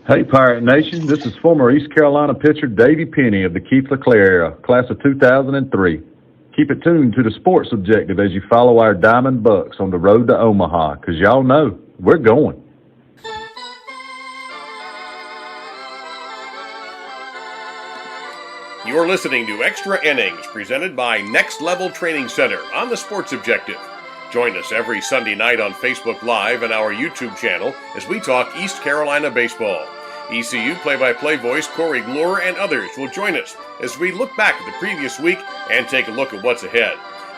Hey, Pirate Nation. This is former East Carolina pitcher Davey Penny of the Keith LeClaire era, class of 2003. Keep it tuned to the sports objective as you follow our Diamond Bucks on the road to Omaha, because y'all know we're going. You're listening to Extra Innings, presented by Next Level Training Center on the Sports Objective. Join us every Sunday night on Facebook Live and our YouTube channel as we talk East Carolina baseball. ECU play-by-play voice Corey Gloor and others will join us as we look back at the previous week and take a look at what's ahead.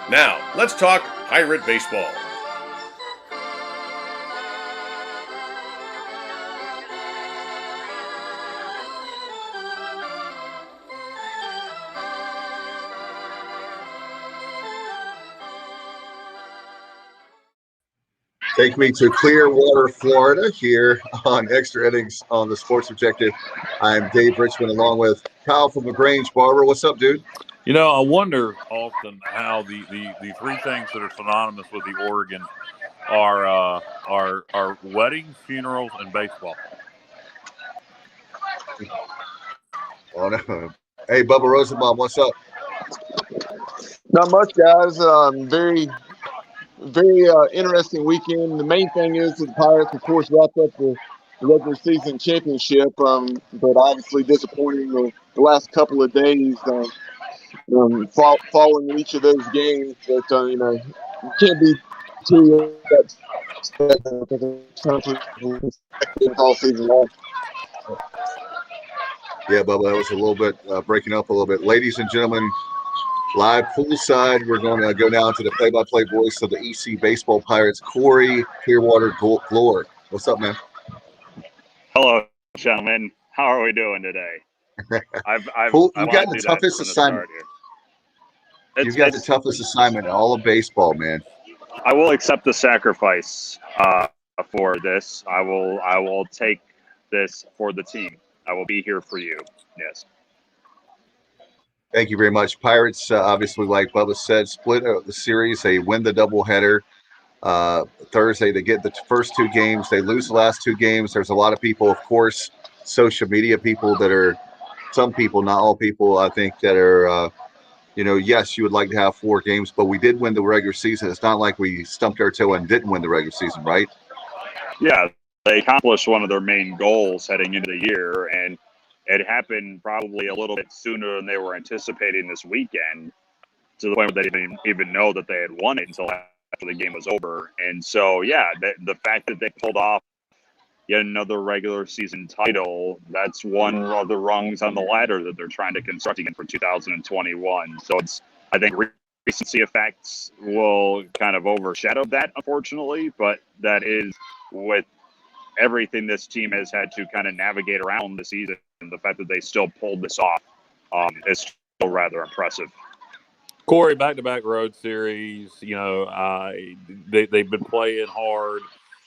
Now, let's talk Pirate baseball. Take me to Clearwater, Florida, here on Extra Innings on the Sports Objective. I'm Dave Richmond, along with Kyle from LaGrange Barber. What's up, dude? You know, I wonder often how the three things that are synonymous with the Oregon are weddings, funerals, and baseball. Oh, no. Hey, Bubba Rosenbaum, what's up? Not much, guys. Very interesting weekend. The main thing is that the Pirates, of course, wrapped up the regular season championship, but obviously disappointing the last couple of days following each of those games. But, you can't be too all season long. Yeah, Bubba, that was a little bit breaking up a little bit. Ladies and gentlemen, live poolside, we're going to go now to the play-by-play voice of the EC Baseball Pirates, Corey Clearwater Gloor. What's up, man? Hello, gentlemen. How are we doing today? You've got the toughest assignment. You've got the toughest assignment in all of baseball, man. I will accept the sacrifice for this. I will take this for the team. I will be here for you. Yes. Thank you very much. Pirates, obviously, like Bubba said, split the series. They win the doubleheader Thursday. They get the first two games. They lose the last two games. There's a lot of people, of course, social media people that are, some people, not all people, I think, that are, yes, you would like to have 4 games, but we did win the regular season. It's not like we stumped our toe and didn't win the regular season, right? Yeah, they accomplished one of their main goals heading into the year, and it happened probably a little bit sooner than they were anticipating this weekend, to the point where they didn't even know that they had won it until after the game was over. And so, yeah, the fact that they pulled off yet another regular season title, that's one of the rungs on the ladder that they're trying to construct again for 2021. So I think recency effects will kind of overshadow that, unfortunately, but that is with everything this team has had to kind of navigate around the season. The fact that they still pulled this off is still rather impressive. Corey, back-to-back road series. They've been playing hard.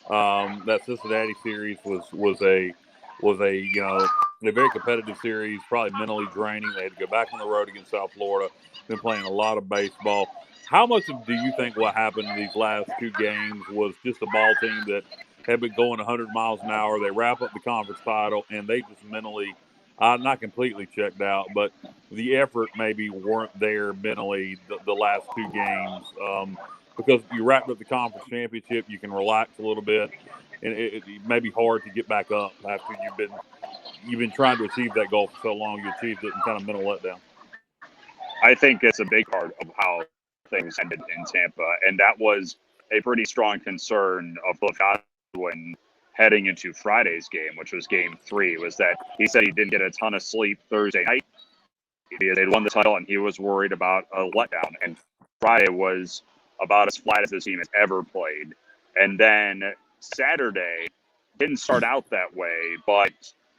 That Cincinnati series was a very competitive series, probably mentally draining. They had to go back on the road against South Florida. Been playing a lot of baseball. How much do you think what happened in these last 2 games was just a ball team that had been going 100 miles an hour? They wrap up the conference title, and they just mentally, not completely checked out, but the effort maybe weren't there mentally the last 2 games. Because you wrapped up the conference championship, you can relax a little bit, and it may be hard to get back up after you've been trying to achieve that goal for so long. You achieved it in kind of mental letdown. I think it's a big part of how things ended in Tampa, and that was a pretty strong concern of Philip Godwin heading into Friday's game, which was Game 3, was that he said he didn't get a ton of sleep Thursday night. They'd won the title, and he was worried about a letdown, and Friday was about as flat as this team has ever played. And then Saturday didn't start out that way, but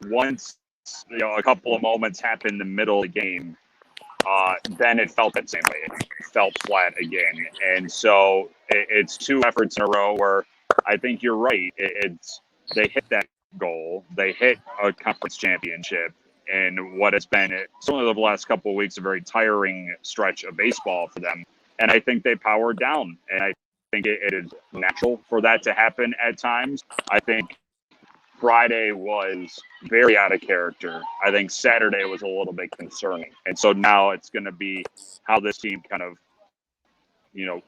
once a couple of moments happened in the middle of the game, then it felt that same way. It felt flat again. And so it's 2 efforts in a row where I think you're right. They hit that goal. They hit a conference championship in what has been, certainly the last couple of weeks, a very tiring stretch of baseball for them. And I think they powered down. And I think it is natural for that to happen at times. I think Friday was very out of character. I think Saturday was a little bit concerning. And so now it's going to be how this team kind of,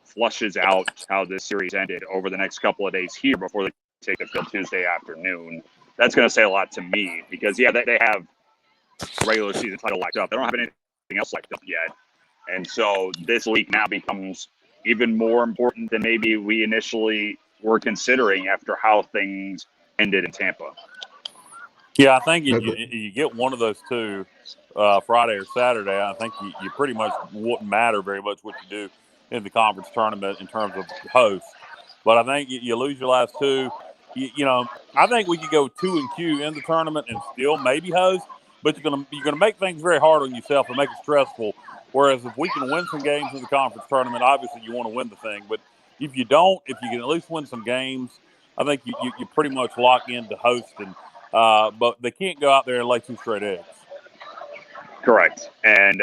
flushes out how this series ended over the next couple of days here before they take the field Tuesday afternoon. That's going to say a lot to me because, they have regular season title locked up. They don't have anything else locked up yet. And so this week now becomes even more important than maybe we initially were considering after how things ended in Tampa. Yeah, I think if you get one of those two, Friday or Saturday, I think you pretty much wouldn't matter very much what you do in the conference tournament in terms of host. But I think you lose your last two. I think we could go 2-2 in the tournament and still maybe host, but you're gonna make things very hard on yourself and make it stressful. Whereas if we can win some games in the conference tournament, obviously you want to win the thing. But if you don't, if you can at least win some games, I think you pretty much lock into hosting. But they can't go out there and lay 2 straight eggs. Correct. And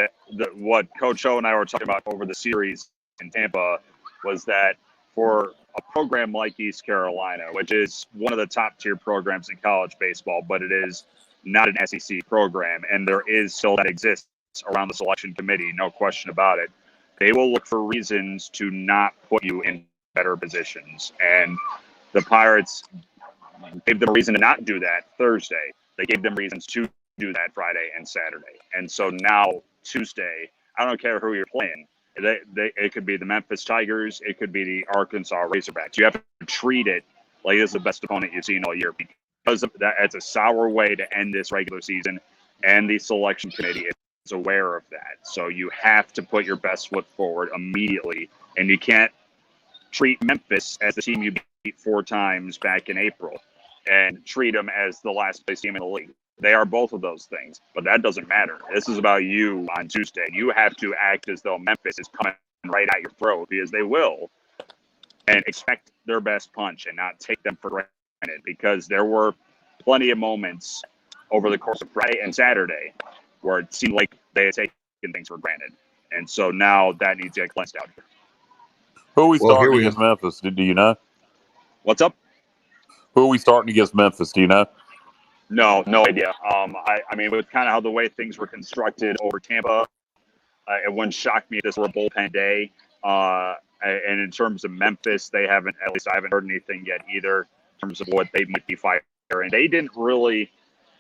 what Coach O and I were talking about over the series in Tampa was that for a program like East Carolina, which is one of the top tier programs in college baseball, but it is not an SEC program, and there is still that exists around the selection committee, no question about it. They will look for reasons to not put you in better positions. And the Pirates gave them a reason to not do that Thursday. They gave them reasons to do that Friday and Saturday. And so now Tuesday, I don't care who you're playing. It could be the Memphis Tigers. It could be the Arkansas Razorbacks. You have to treat it like it's the best opponent you've seen all year because of that. It's a sour way to end this regular season, and the selection committee is aware of that. So you have to put your best foot forward immediately, and you can't treat Memphis as the team you beat 4 times back in April and treat them as the last place team in the league. They are both of those things, but that doesn't matter. This is about you on Tuesday. You have to act as though Memphis is coming right at your throat, because they will, and expect their best punch and not take them for granted, because there were plenty of moments over the course of Friday and Saturday where it seemed like they had taken things for granted. And so now that needs to get cleansed out. Who are we starting against Memphis? Do you know? What's up? Who are we starting against Memphis? Do you know? No idea. I mean, with kind of how the way things were constructed over Tampa, it wouldn't shock me if this were a bullpen day. And in terms of Memphis, I haven't heard anything yet either in terms of what they might be firing. They didn't really,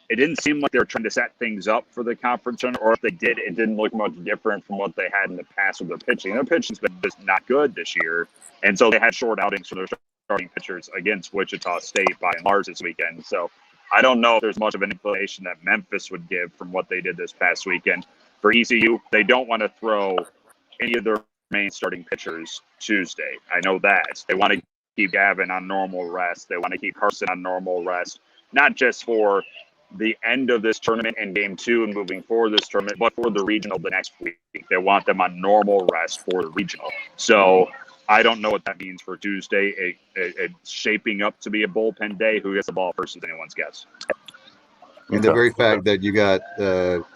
it didn't seem like they were trying to set things up for the conference, or if they did, it didn't look much different from what they had in the past with their pitching. Their pitching's been just not good this year. And so they had short outings for their starting pitchers against Wichita State by and large this weekend. So I don't know if there's much of an inclination that Memphis would give from what they did this past weekend. For ECU, they don't want to throw any of their main starting pitchers Tuesday. I know that. They want to keep Gavin on normal rest. They want to keep Carson on normal rest, not just for the end of this tournament and game 2 and moving forward this tournament, but for the regional the next week. They want them on normal rest for the regional. So I don't know what that means for Tuesday. It's shaping up to be a bullpen day. Who gets the ball first is anyone's guess. And the very fact that you got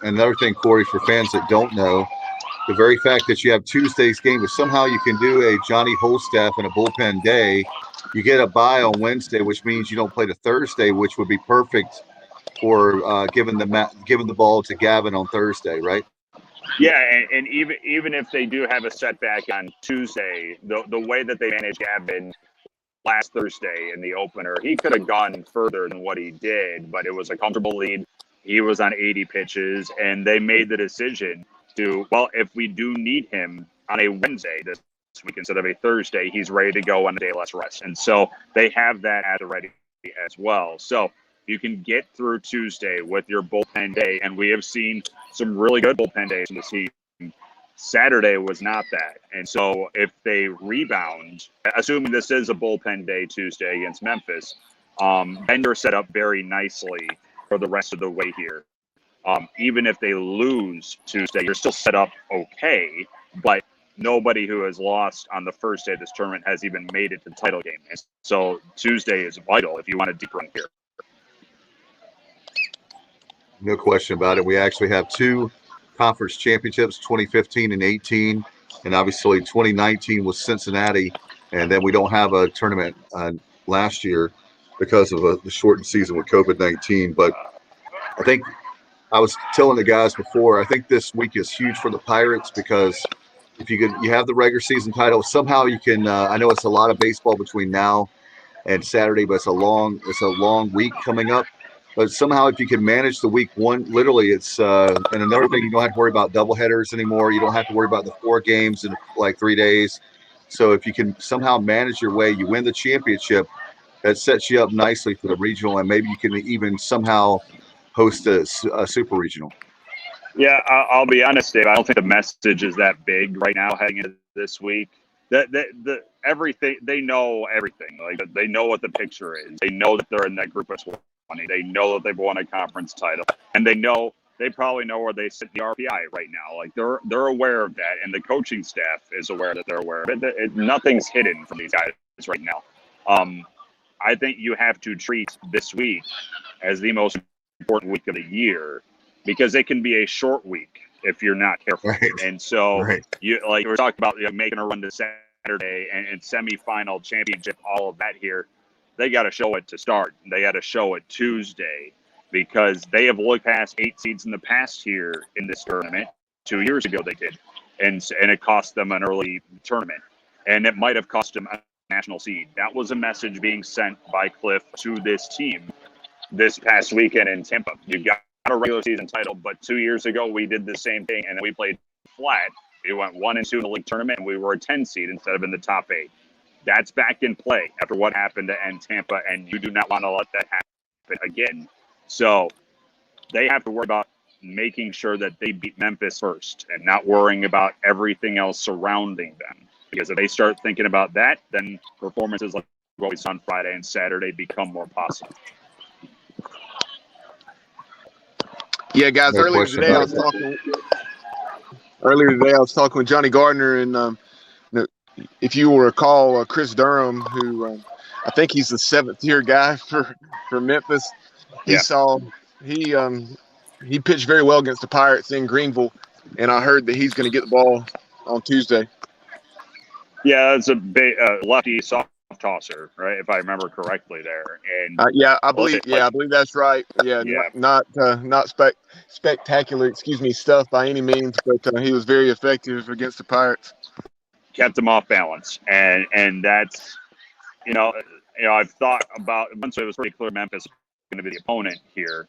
another thing, Corey, for fans that don't know, the very fact that you have Tuesday's game, but somehow you can do a Johnny Holstaff in a bullpen day, you get a bye on Wednesday, which means you don't play to Thursday, which would be perfect for giving the ball to Gavin on Thursday, right? Yeah, and even if they do have a setback on Tuesday, the way that they managed Gavin last Thursday in the opener, he could have gone further than what he did, but it was a comfortable lead. He was on 80 pitches, and they made the decision to, well, if we do need him on a Wednesday this week instead of a Thursday, he's ready to go on a day less rest. And so they have that at the ready as well. So you can get through Tuesday with your bullpen day, and we have seen some really good bullpen days in this team. Saturday was not that. And so if they rebound, assuming this is a bullpen day Tuesday against Memphis, then you're set up very nicely for the rest of the way here. Even if they lose Tuesday, you're still set up okay, but nobody who has lost on the first day of this tournament has even made it to the title game. And so Tuesday is vital if you want a deep run here. No question about it. We actually have 2 conference championships, 2015 and 18, and obviously 2019 was Cincinnati, and then we don't have a tournament last year. because of the shortened season with COVID-19. But I think I was telling the guys before, I think this week is huge for the Pirates because if you have the regular season title, somehow you can. I know it's a lot of baseball between now and Saturday, but it's a long week coming up. But somehow, if you can manage the week one, literally, it's and another thing, you don't have to worry about doubleheaders anymore. You don't have to worry about the 4 games in like 3 days. So if you can somehow manage your way, you win the championship. That sets you up nicely for the regional, and maybe you can even somehow host a super regional. Yeah, I'll be honest, Dave. I don't think the message is that big right now heading into this week. The everything, they know everything. Like, they know what the picture is. They know that they're in that group of 20. They know that they've won a conference title, and they probably know where they sit in the RPI right now. Like, they're aware of that, and the coaching staff is aware that they're aware of it. Nothing's hidden from these guys right now. I think you have to treat this week as the most important week of the year, because it can be a short week if you're not careful. Right. And so Right. you, like we're talking about, making a run to Saturday and semifinal championship, all of that here, they got to show it to start. They got to show it Tuesday, because they have looked past 8 seeds in the past here in this tournament. 2 years ago they did, and it cost them an early tournament, and it might have cost them a national seed. That was a message being sent by Cliff to this team this past weekend in Tampa. You got a regular season title, but 2 years ago we did the same thing, and we played flat. We went 1-2 in the league tournament, and we were a 10 seed instead of in the top 8. That's back in play after what happened to end Tampa, and you do not want to let that happen again. So they have to worry about making sure that they beat Memphis first and not worrying about everything else surrounding them. Because if they start thinking about that, then performances like what we saw on Friday and Saturday become more possible. Yeah, guys. No Earlier question today, I about was talking with Johnny Gardner, and if you will recall, Chris Durham, who I think he's the 7th-year guy for Memphis. He pitched very well against the Pirates in Greenville, and I heard that he's going to get the ball on Tuesday. Yeah, it's a big lefty soft tosser, right? If I remember correctly there. And I believe that's right. Yeah. Not spectacular, stuff by any means, but he was very effective against the Pirates. Kept them off balance, and that's I've thought about, once it was pretty clear Memphis was going to be the opponent here.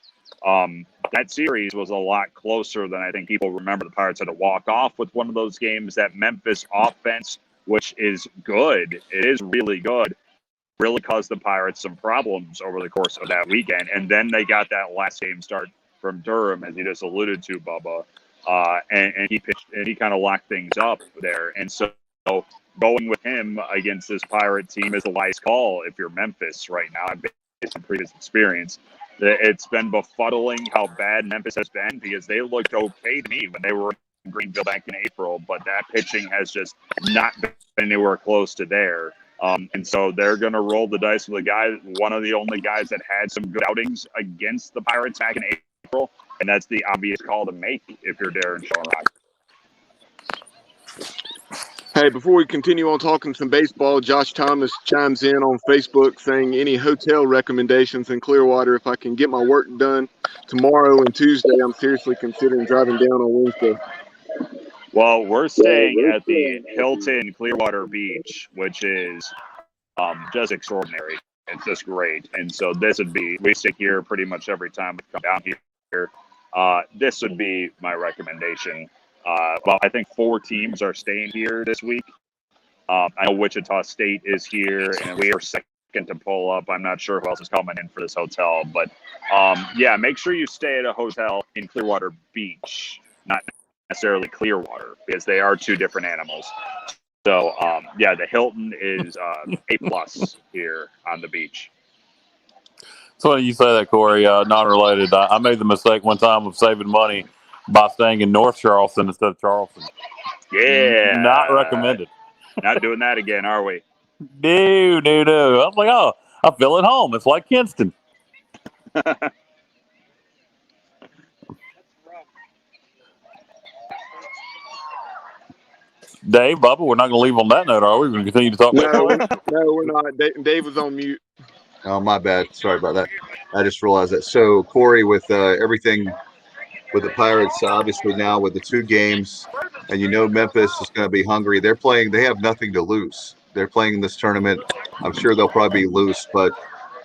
That series was a lot closer than I think people remember. The Pirates had to walk off with one of those games. That Memphis offense, which is good, it is really good, really caused the Pirates some problems over the course of that weekend. And then they got that last game start from Durham, as you just alluded to, Bubba, and he pitched, and he kind of locked things up there. And so going with him against this Pirate team is a wise call if you're Memphis right now, based on previous experience. It's been befuddling how bad Memphis has been, because they looked okay to me when they were in Greenville back in April, but that pitching has just not been anywhere close to there. And so they're going to roll the dice with a guy, one of the only guys that had some good outings against the Pirates back in April, and that's the obvious call to make if you're Darren Schoenrock. Hey, before we continue on talking some baseball, Josh Thomas chimes in on Facebook saying, any hotel recommendations in Clearwater? If I can get my work done tomorrow and Tuesday, I'm seriously considering driving down on Wednesday. Well, we're staying at the Hilton Clearwater Beach, which is just extraordinary. It's just great. And so we stay here pretty much every time we come down here. This would be my recommendation. Well, I think 4 teams are staying here this week. I know Wichita State is here, and we are second to pull up. I'm not sure who else is coming in for this hotel. But, make sure you stay at a hotel in Clearwater Beach, not necessarily Clearwater, because they are 2 different animals. So, the Hilton is A+ here on the beach. It's funny you say that, Corey. Non-related. I made the mistake one time of saving money by staying in North Charleston instead of Charleston. Yeah. Not recommended. Not doing that again, are we? No. I was like, I feel at home. It's like Kinston. Dave, Bubba, we're not going to leave on that note, are we? We're going to continue to talk about No, we're not. Dave was on mute. Oh, my bad. Sorry about that. I just realized that. So, Corey, with everything with the Pirates, obviously now with the 2 games, and Memphis is going to be hungry. They're playing. They have nothing to lose. They're playing in this tournament. I'm sure they'll probably be loose. But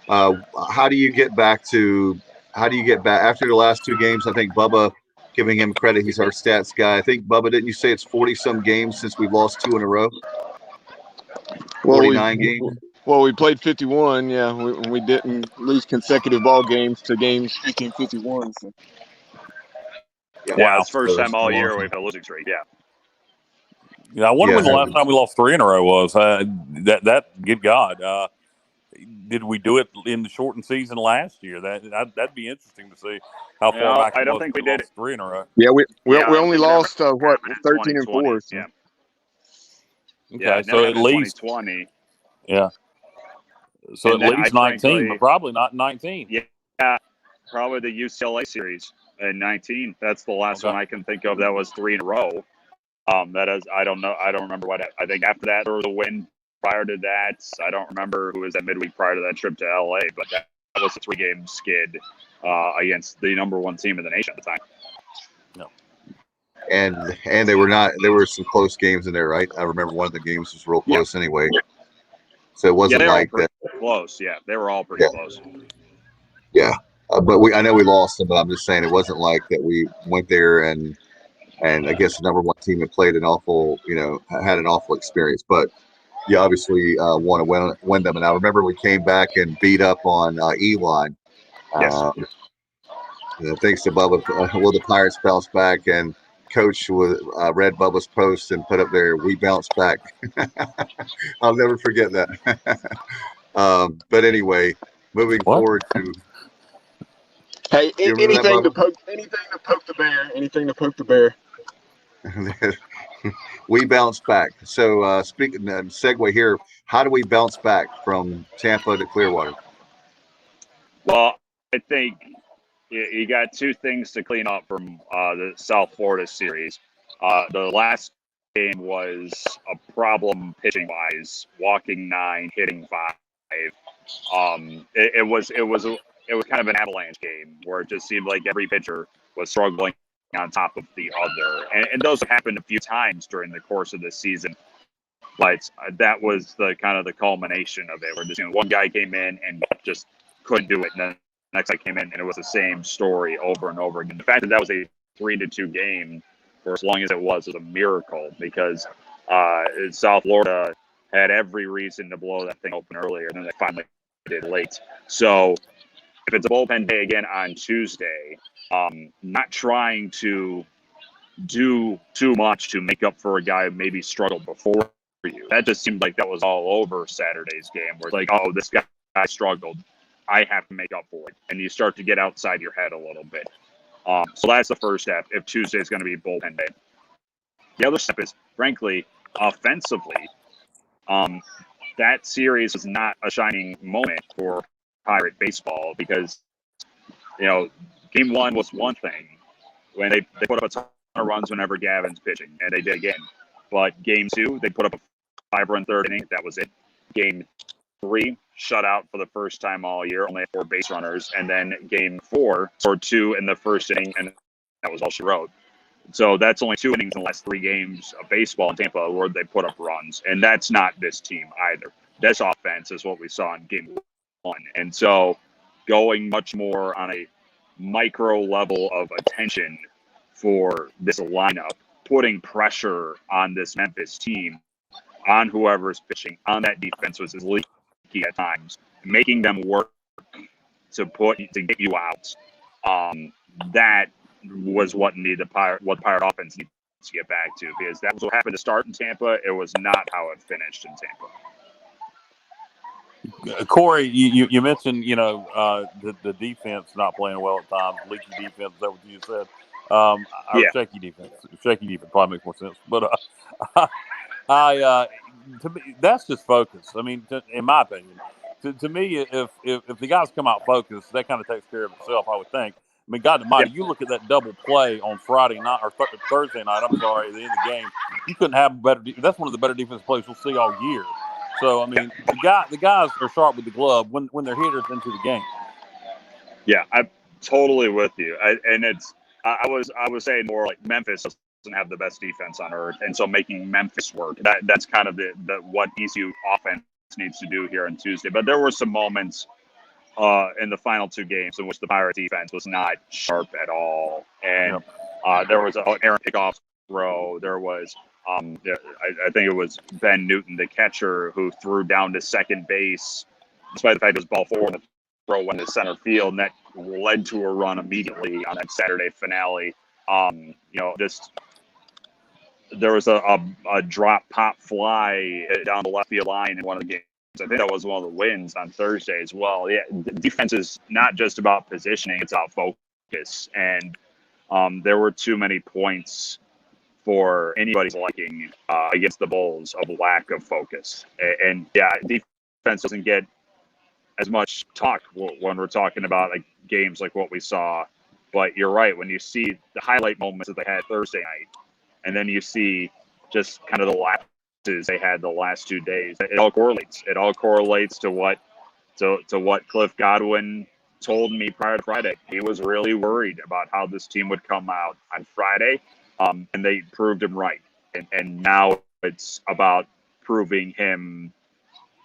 uh, how do you get back to? How do you get back after the last 2 games? I think Bubba, giving him credit, he's our stats guy. I think Bubba, didn't you say it's 40-some games since we've lost 2 in a row? 49 games. Well, we played 51. Yeah, we didn't lose consecutive ball games to games 50 and 51. So. Yeah, it's first time all year we've had a losing streak. Yeah, I wonder when the last time we lost 3 in a row was. Good God. Did we do it in the shortened season last year? That'd be interesting to see how far back. I don't think we did 3 in a row. Yeah, we only lost 13 and 4. So. Yeah. Okay, so at least 2020. Yeah. So at least 19, but probably not 19. Yeah, probably the UCLA series in 19. That's the last one I can think of that was 3 in a row. That is, I don't know. I don't remember what. I think after that there was a win. Prior to that, I don't remember who was at midweek prior to that trip to LA, but that was a 3-game skid against the number 1 team in the nation at the time. No. And they were not. There were some close games in there, right? I remember one of the games was real close anyway. So it wasn't like that. Close, yeah. They were all pretty close. Yeah, but I know we lost them, but I'm just saying it wasn't like that. We went there and I guess the number 1 team had played an awful, had an awful experience, but. You obviously want to win them. And I remember we came back and beat up on Elon. Thanks to Bubba, the Pirates bounced back, and Coach read Bubba's post and put up there, "We bounced back." I'll never forget that. But anyway, moving forward to. Hey, anything to poke the bear. Anything to poke the bear. We bounce back. So speaking segue here, how do we bounce back from Tampa to Clearwater? Well, I think you got 2 things to clean up from the South Florida series. The last game was a problem pitching wise, walking 9, hitting 5. It was kind of an avalanche game where it just seemed like every pitcher was struggling on top of the other, and those have happened a few times during the course of the season. But that was the kind of the culmination of it, where just, one guy came in and just couldn't do it, and then the next guy came in and it was the same story over and over again. The fact that was a 3-2 game for as long as it was a miracle, because South Florida had every reason to blow that thing open earlier, and then they finally did late. So if it's a bullpen day again on Tuesday, not trying to do too much to make up for a guy who maybe struggled before you. That just seemed like that was all over Saturday's game, where it's like, oh, this guy struggled, I have to make up for it. And you start to get outside your head a little bit. So that's the first step if Tuesday is going to be bullpen day. The other step is, frankly, offensively, that series is not a shining moment for Pirate baseball, because, Game 1 was one thing when they put up a ton of runs whenever Gavin's pitching, and they did again. But Game 2, they put up a 5-run 3rd inning. That was it. Game 3, shut out for the first time all year, only had 4 base runners. And then Game 4, scored 2 in the first inning, and that was all she wrote. So that's only 2 innings in the last 3 games of baseball in Tampa where they put up runs. And that's not this team either. This offense is what we saw in Game 1. And so going much more on a micro level of attention for this lineup, putting pressure on this Memphis team, on whoever's pitching, on that defense was leaky at times, making them work to get you out. That was what Pirate offense needs to get back to, because that was what happened to start in Tampa. It was not how it finished in Tampa. Corey, you mentioned the defense not playing well at times, leaky defense. Is that what you said? Shaky defense. Shaky defense probably makes more sense. But to me, that's just focus. I mean, in my opinion, to me, if the guys come out focused, that kind of takes care of itself, I would think. I mean, God Almighty, you look at that double play on Friday night or Thursday night. I'm sorry, at the end of the game, you couldn't have better. That's one of the better defensive plays we'll see all year. So I mean, the guys are sharp with the glove when they're hitters into the game. Yeah, I'm totally with you. I was saying more like Memphis doesn't have the best defense on earth, and so making Memphis work, that's kind of the what ECU offense needs to do here on Tuesday. But there were some moments in the final two games in which the Pirates defense was not sharp at all, and there was an errant pickoff throw. There was I think it was Ben Newton, the catcher, who threw down to second base, despite the fact it was ball four. The throw went to center field, and that led to a run immediately on that Saturday finale. Just there was a drop pop fly down the left field line in one of the games. I think that was one of the wins on Thursday as well. Yeah, defense is not just about positioning; it's about focus. And there were too many points for anybody's liking against the Bulls of lack of focus. And yeah, defense doesn't get as much talk when we're talking about like games like what we saw. But you're right, when you see the highlight moments that they had Thursday night, and then you see just kind of the lapses they had the last 2 days, it all correlates. It all correlates to what Cliff Godwin told me prior to Friday. He was really worried about how this team would come out on Friday, and they proved him right. And now it's about proving him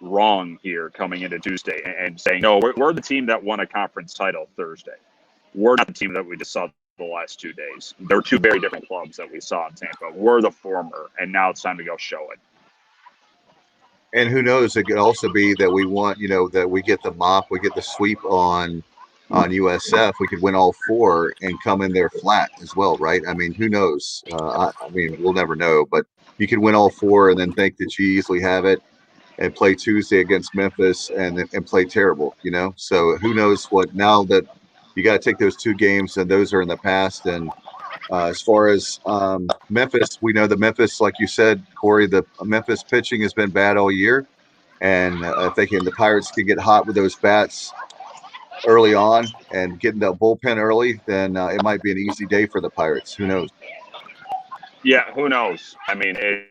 wrong here coming into Tuesday and saying, no, we're the team that won a conference title Thursday. We're not the team that we just saw the last 2 days. There were two very different clubs that we saw in Tampa. We're the former, and now it's time to go show it. And who knows, it could also be that we want, that we get the mop, we get the sweep on USF. We could win all four and come in there flat as well, right? I mean, who knows? I mean, we'll never know, but you could win all four and then think that you easily have it and play Tuesday against Memphis and play terrible, So who knows what, now that you got to take those two games and those are in the past. And as far as Memphis, we know that Memphis, like you said, Corey, the Memphis pitching has been bad all year. And if the Pirates can get hot with those bats early on and getting the bullpen early, then it might be an easy day for the Pirates. Who knows? Yeah, who knows? I mean, they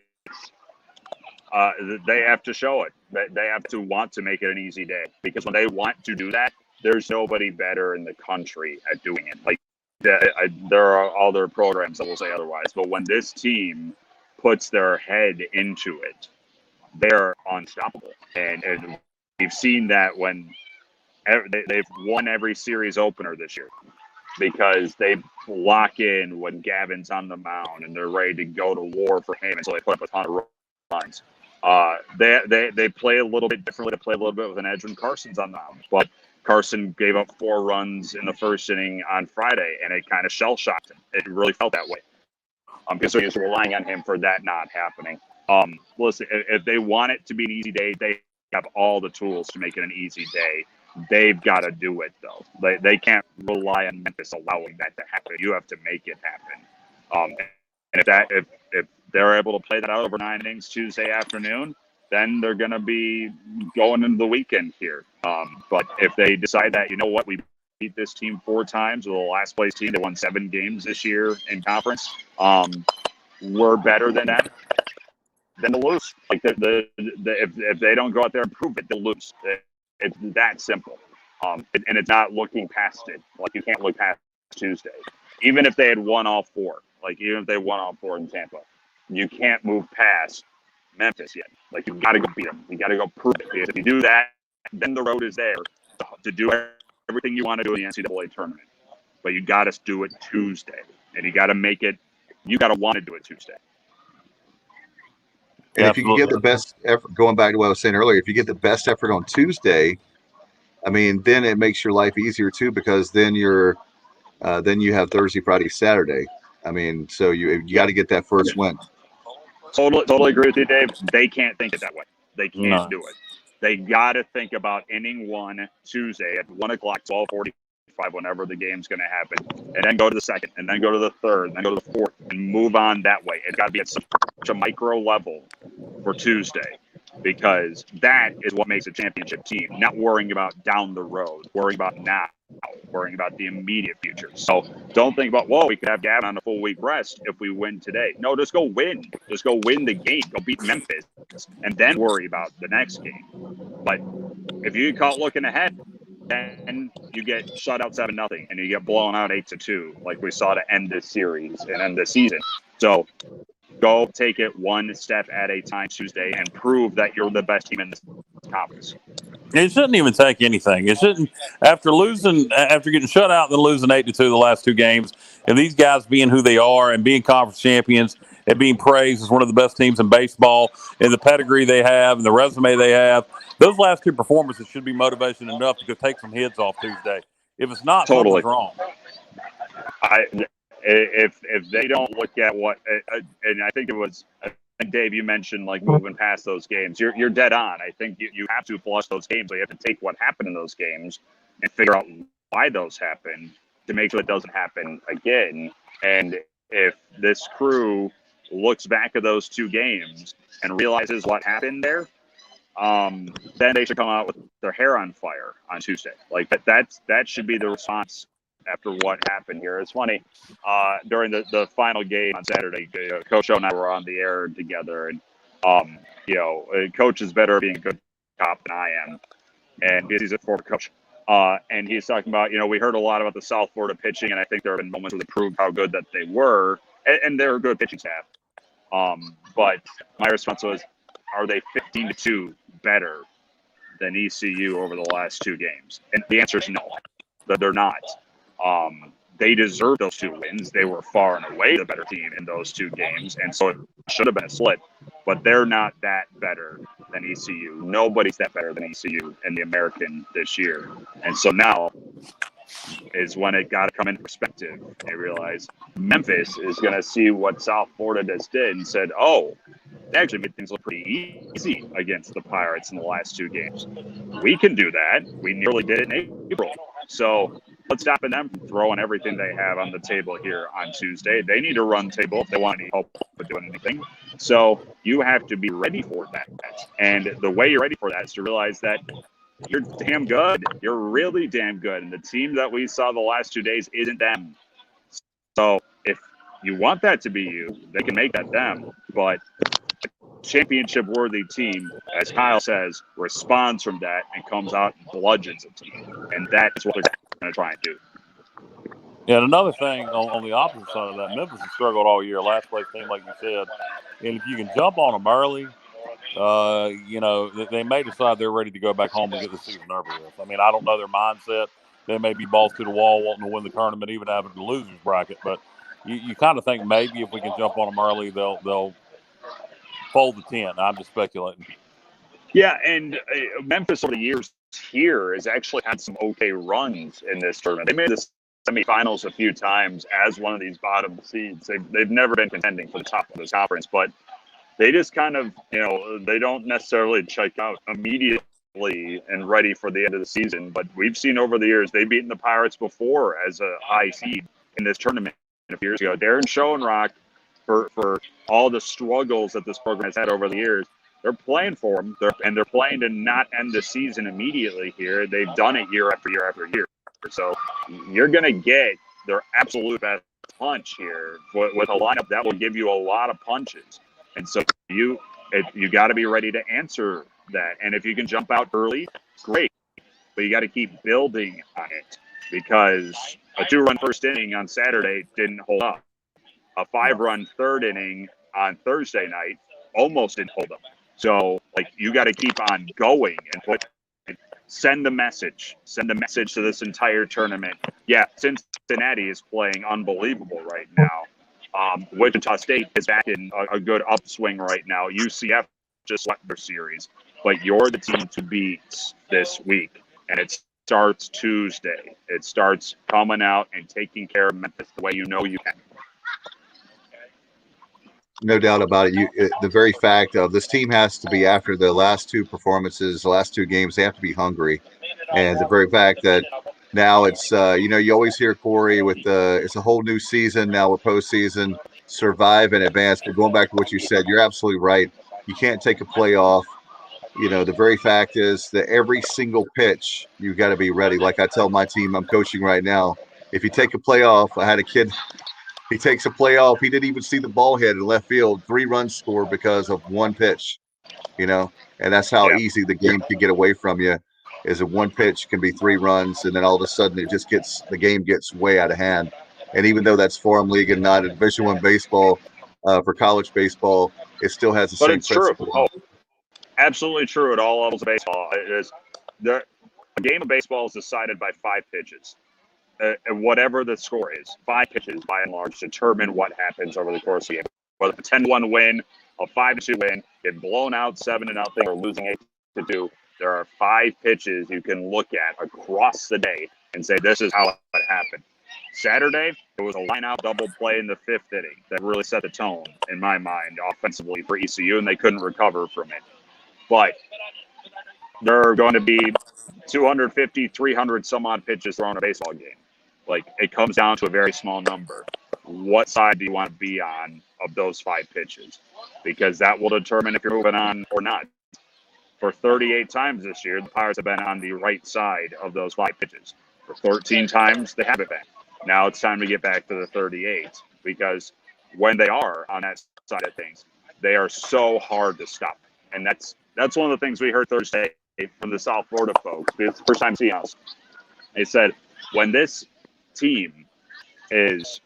have to show it. They have to want to make it an easy day, because when they want to do that, there's nobody better in the country at doing it. Like, there are other programs that will say otherwise, but when this team puts their head into it, they're unstoppable. And we've seen that when they've won every series opener this year, because they lock in when Gavin's on the mound and they're ready to go to war for him, and so they put up a ton of runs. They play a little bit differently. They play a little bit with an edge when Carson's on the mound, but Carson gave up 4 runs in the first inning on Friday, and it kind of shell-shocked him. It really felt that way. Because he's relying on him for that not happening. Listen, if they want it to be an easy day, they have all the tools to make it an easy day. They've got to do it, though. They can't rely on Memphis allowing that to happen. You have to make it happen. And if they're able to play that out over 9 innings Tuesday afternoon, then they're going to be going into the weekend here. But if they decide that, we beat this team 4 times, with the last place team, they won 7 games this year in conference, we're better than them, then they'll lose. Like, if they don't go out there and prove it, they'll lose. It's that simple. And it's not looking past it. Like, you can't look past Tuesday. Even if they had won all 4, even if they won all 4 in Tampa, you can't move past Memphis yet. Like, you got to go beat them. You got to go prove it. Because if you do that, then the road is there to do everything you want to do in the NCAA tournament. But you got to do it Tuesday, and you got to make it. You got to want to do it Tuesday. And if you can get the best effort, going back to what I was saying earlier, if you get the best effort on Tuesday, I mean, then it makes your life easier too, because then you have Thursday, Friday, Saturday. I mean, so you got to get that first win. Totally agree with you, Dave. They can't think it that way. They can't do it. They got to think about inning 1 Tuesday at 1 o'clock, 12:45, whenever the game's going to happen, and then go to the second, and then go to the third, and then go to the fourth, and move on that way. It's got to be at such a micro level for Tuesday, because that is what makes a championship team. Not worrying about down the road, worrying about now. worrying about the immediate future. So don't think about, whoa, we could have Gavin on a full week rest if we win today. No, just go win. Just go win the game. Go beat Memphis and then worry about the next game. But if you get caught looking ahead, then you get shut out 7-0 and you get blown out 8-2, like we saw to end this series and end the season. So go take it one step at a time Tuesday and prove that you're the best team in this conference. It shouldn't even take anything. It shouldn't, after getting shut out and then losing 8-2 the last 2 games, and these guys being who they are and being conference champions and being praised as one of the best teams in baseball and the pedigree they have and the resume they have, those last 2 performances should be motivation enough to go take some heads off Tuesday. If it's not, Totally something's wrong. If they don't look at what, and I think Dave, you mentioned like moving past those games. You're dead on. I think you have to flush those games. So you have to take what happened in those games and figure out why those happened to make sure it doesn't happen again. And if this crew looks back at those 2 games and realizes what happened there, then they should come out with their hair on fire on Tuesday. Like that should be the response after what happened here. It's funny, during the final game on Saturday, Coach O and I were on the air together, and Coach is better at being a good cop than I am, and he's a former coach. And he's talking about, we heard a lot about the South Florida pitching, and I think there have been moments where they proved how good that they were, and they're a good pitching staff. But my response was, are they 15-2 better than ECU over the last 2 games? And the answer is no, that they're not. They deserve those 2 wins. They were far and away the better team in those 2 games, and so it should have been a split. But they're not that better than ECU. Nobody's that better than ECU in the American this year. And so now is when it got to come into perspective. They realize Memphis is going to see what South Florida just did and said, oh, they actually made things look pretty easy against the Pirates in the last 2 games. We can do that. We nearly did it in April. So let's stop them from throwing everything they have on the table here on Tuesday. They need to run the table if they want any hope of doing anything. So you have to be ready for that. And the way you're ready for that is to realize that you're damn good. You're really damn good. And the team that we saw the last 2 days isn't them. So if you want that to be you, they can make that them. But championship-worthy team, as Kyle says, responds from that and comes out and bludgeons a team. And that's what they're going to try and do. Yeah, and another thing on the opposite side of that, Memphis has struggled all year, last place team, like you said. And if you can jump on them early, they may decide they're ready to go back home and get the season over with. I mean, I don't know their mindset. They may be balls to the wall wanting to win the tournament, even having the losers bracket. But you kind of think maybe if we can jump on them early, they'll fold the tent. I'm just speculating. Yeah, and Memphis over the years here has actually had some okay runs in this tournament. They made the semifinals a few times as one of these bottom seeds. They've never been contending for the top of this conference, but they just kind of, they don't necessarily check out immediately and ready for the end of the season. But we've seen over the years, they've beaten the Pirates before as a high seed in this tournament a few years ago. Darren Schoenrock, for all the struggles that this program has had over the years, they're playing for them. They're playing to not end the season immediately here. They've done it year after year after year. So you're going to get their absolute best punch here with a lineup that will give you a lot of punches. And so you got to be ready to answer that. And if you can jump out early, great. But you got to keep building on it, because a 2-run first inning on Saturday didn't hold up. A 5-run third inning on Thursday night almost didn't hold up. So, you got to keep on going and send the message. Send the message to this entire tournament. Yeah, Cincinnati is playing unbelievable right now. Wichita State is back in a good upswing right now. UCF just swept their series. But you're the team to beat this week. And it starts Tuesday. It starts coming out and taking care of Memphis the way you know you can. No doubt about it. The very fact of this team has to be, after the last 2 performances, the last 2 games, they have to be hungry. And the very fact that now it's, you always hear Corey with it's a whole new season now with postseason, survive and advance. But going back to what you said, you're absolutely right. You can't take a playoff the very fact is that every single pitch, you got to be ready. Like I tell my team I'm coaching right now, if you take a play off, I had a kid, he takes a play off. He didn't even see the ball hit in left field. 3 runs scored because of one pitch, and that's how Yeah. easy the game can get away from you. Is a one pitch can be 3 runs, and then all of a sudden the game gets way out of hand. And even though that's Farm League and not a Division I baseball, for college baseball, it still has the But same it's true. principle. Oh, absolutely true at all levels of baseball. A game of baseball is decided by 5 pitches. And whatever the score is, 5 pitches by and large determine what happens over the course of the game. Whether it's a 10-1 win, a 5-2 win, get blown out 7-0, or losing 8-2, there are 5 pitches you can look at across the day and say this is how it happened. Saturday, it was a line-out double play in the 5th inning that really set the tone, in my mind, offensively for ECU, and they couldn't recover from it. But there are going to be 250, 300 some odd pitches thrown in a baseball game. Like, it comes down to a very small number. What side do you want to be on of those 5 pitches? Because that will determine if you're moving on or not. For 38 times this year, the Pirates have been on the right side of those 5 pitches. For 13 times, they haven't been. Now it's time to get back to the 38, because when they are on that side of things, they are so hard to stop. And that's one of the things we heard Thursday from the South Florida folks. It's the first time seeing us. They said, when this team is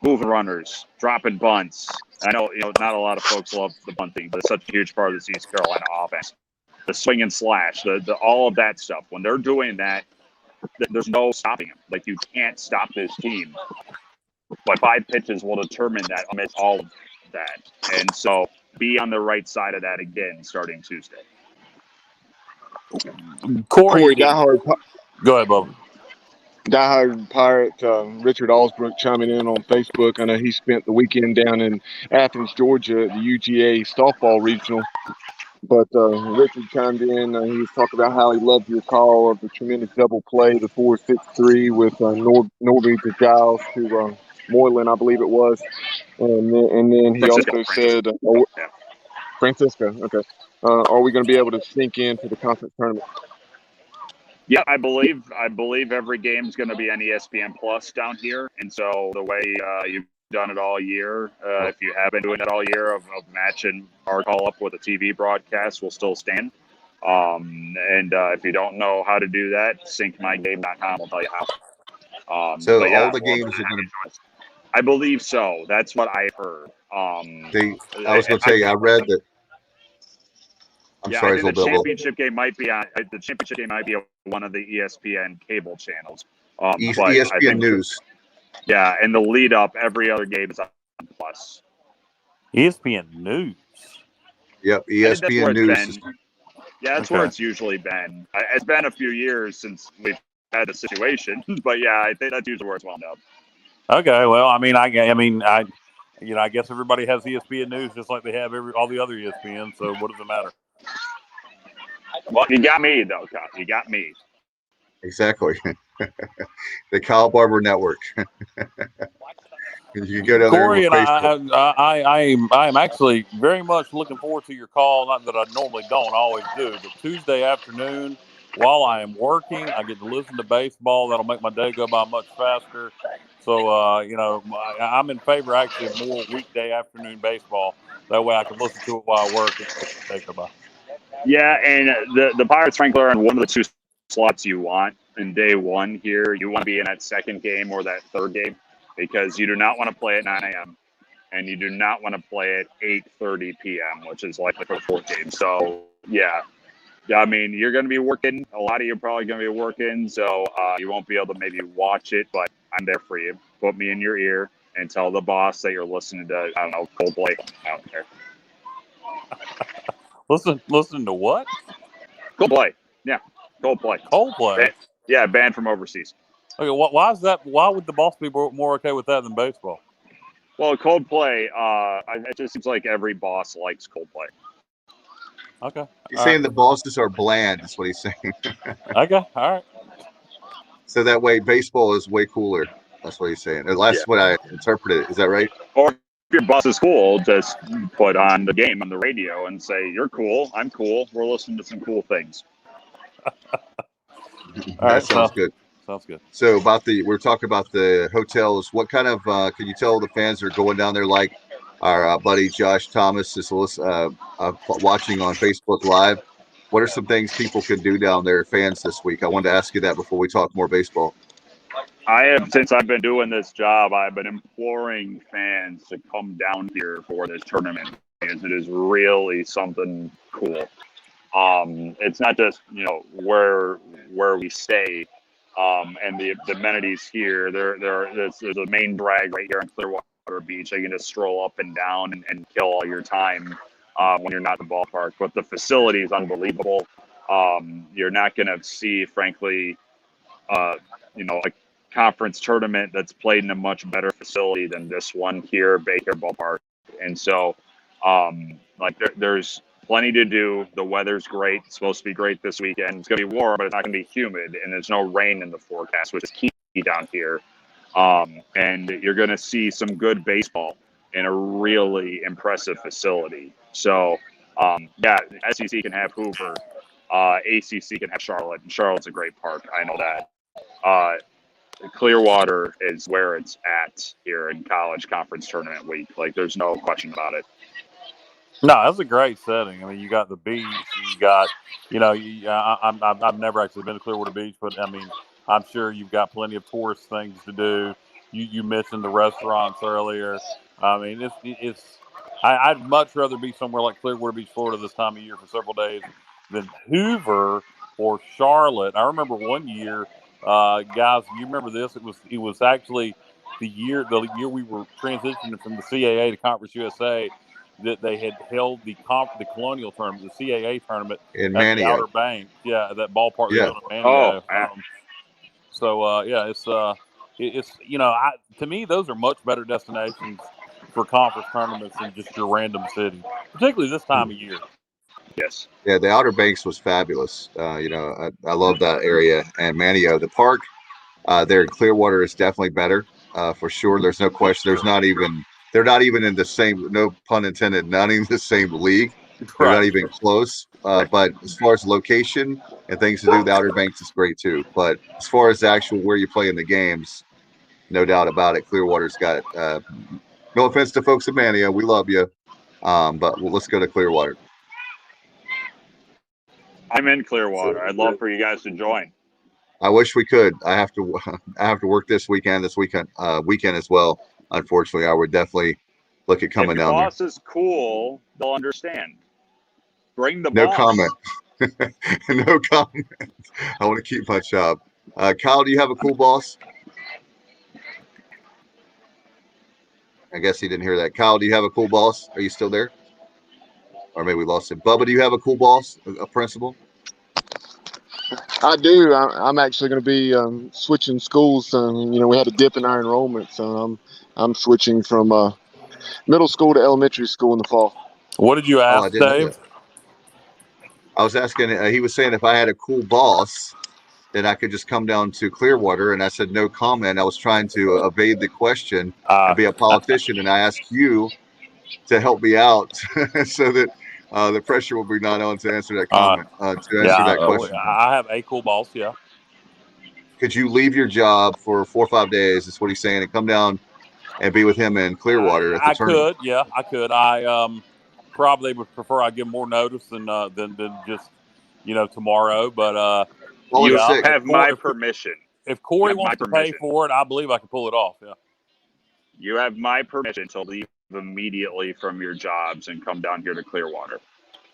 moving runners, dropping bunts, I know not a lot of folks love the bunting, but it's such a huge part of this East Carolina offense. The swing and slash, the all of that stuff. When they're doing that, there's no stopping them. Like, you can't stop this team. But 5 pitches will determine that amidst all of that. And so be on the right side of that again starting Tuesday. Corey, diehard Go ahead, Bubba. Pirate Richard Alsbrook chiming in on Facebook. I know he spent the weekend down in Athens, Georgia at the UGA softball regional. But Richard chimed in. He was talking about how he loved your call of the tremendous double play, the 4-6-3 with Norby to Giles to Moylan, I believe it was. And then he also said, Francisco, okay. Are we going to be able to sneak into the conference tournament? Yeah, I believe every game is going to be on ESPN Plus down here. And so the way you've done it all year, if you have been doing it all year of matching our call up with a TV broadcast, will still stand. And if you don't know how to do that, syncmygame.com will tell you how. All the games are going to. I believe so. That's what I heard. I was going to tell you, I read that. I think the championship game might be on. The championship game might be on one of the ESPN cable channels. ESPN News. Yeah, and the lead up, every other game is on Plus. ESPN News. Yep, ESPN News. That's where it's usually been. It's been a few years since we've had the situation, but yeah, I think that's usually where it's wound up. Okay, well, I guess everybody has ESPN News just like they have all the other ESPN. So what does it matter? Well, you got me though, Kyle. You got me. Exactly. The Kyle Barber Network. You can go down Corey, there and I am actually very much looking forward to your call. Not that I normally don't, I always do. But Tuesday afternoon, while I am working, I get to listen to baseball. That'll make my day go by much faster. So, I'm in favor actually of more weekday afternoon baseball. That way I can listen to it while I work and make the day go by. Yeah, and the Pirates, frankly, are in one of the 2 slots you want in day one here. You want to be in that second game or that third game, because you do not want to play at 9 a.m. and you do not want to play at 8:30 p.m., which is likely for the 4th game. So, yeah, I mean, you're going to be working. A lot of you are probably going to be working, so you won't be able to maybe watch it, but I'm there for you. Put me in your ear and tell the boss that you're listening to, I don't know, Coldplay out there. Listen to what? Coldplay. Yeah, Coldplay. Coldplay? Banned from overseas. Okay, why is that? Why would the boss be more okay with that than baseball? Well, Coldplay, it just seems like every boss likes Coldplay. Okay. He's saying the bosses are bland, is what he's saying. Okay, all right. So that way baseball is way cooler. That's what he's saying. That's what I interpreted. Is that right? Or your boss is cool, just put on the game on the radio and say, "You're cool, I'm cool. We're listening to some cool things." That sounds good. Sounds good. So we're talking about the hotels. What kind of can you tell the fans that are going down there, like our buddy Josh Thomas is watching on Facebook Live? What are some things people can do down there, fans, this week? I wanted to ask you that before we talk more baseball. Since I've been doing this job, I've been imploring fans to come down here for this tournament because it is really something cool. It's not just, where we stay, and the amenities here. There's a main drag right here on Clearwater Beach. You can just stroll up and down and kill all your time when you're not in the ballpark. But the facility is unbelievable. You're not going to see, frankly, a conference tournament that's played in a much better facility than this one here, Baker Ballpark. And so, there's plenty to do. The weather's great. It's supposed to be great this weekend. It's going to be warm, but it's not going to be humid, and there's no rain in the forecast, which is key down here. And you're going to see some good baseball in a really impressive facility. So, SEC can have Hoover. ACC can have Charlotte, and Charlotte's a great park. I know that. Clearwater is where it's at here in college conference tournament week. There's no question about it. No, that's a great setting. I mean, you got the beach. You got, I've never actually been to Clearwater Beach, but I mean, I'm sure you've got plenty of tourist things to do. You mentioned the restaurants earlier. I mean, I'd much rather be somewhere like Clearwater Beach, Florida, this time of year for several days than Hoover or Charlotte. I remember one year. Guys, you remember this? It was actually the year we were transitioning from the CAA to Conference USA that they had held the Colonial tournament, the CAA tournament in at the Manio. Outer Banks. Yeah, that ballpark. Yeah. In Manio. It's to me those are much better destinations for conference tournaments than just your random city, particularly this time of year. Yes. Yeah, the Outer Banks was fabulous. I love that area. And Manio, the park there in Clearwater is definitely better for sure. There's no question. They're not even in the same, no pun intended, not in the same league. They're not even close. But as far as location and things to do, the Outer Banks is great too. But as far as the actual where you play in the games, no doubt about it, Clearwater's got it. No offense to folks in Manio, we love you. But let's go to Clearwater. I'm in Clearwater. I'd love for you guys to join. I wish we could. I have to work this weekend as well. Unfortunately, I would definitely look at coming down there. If your boss is cool, they'll understand. Bring the No boss. comment. No comment. I want to keep my job. Kyle, do you have a cool boss? I guess he didn't hear that. Kyle, do you have a cool boss? Are you still there? Or maybe we lost him. Bubba, do you have a cool boss, a principal? I do. I'm actually going to be switching schools. We had a dip in our enrollment, so I'm switching from middle school to elementary school in the fall. What did you ask, I didn't know Dave? that. I was asking. He was saying if I had a cool boss, then I could just come down to Clearwater, and I said no comment. I was trying to evade the question and be a politician, and I asked you to help me out so that the pressure will be not on to answer that comment, that question. I have a cool boss, yeah. Could you leave your job for 4 or 5 days, is what he's saying, and come down and be with him in Clearwater at the tournament? I could. I probably would prefer I give more notice than just, tomorrow. But you have my permission. If Corey wants to pay for it, I believe I can pull it off, yeah. You have my permission to leave immediately from your jobs and come down here to Clearwater.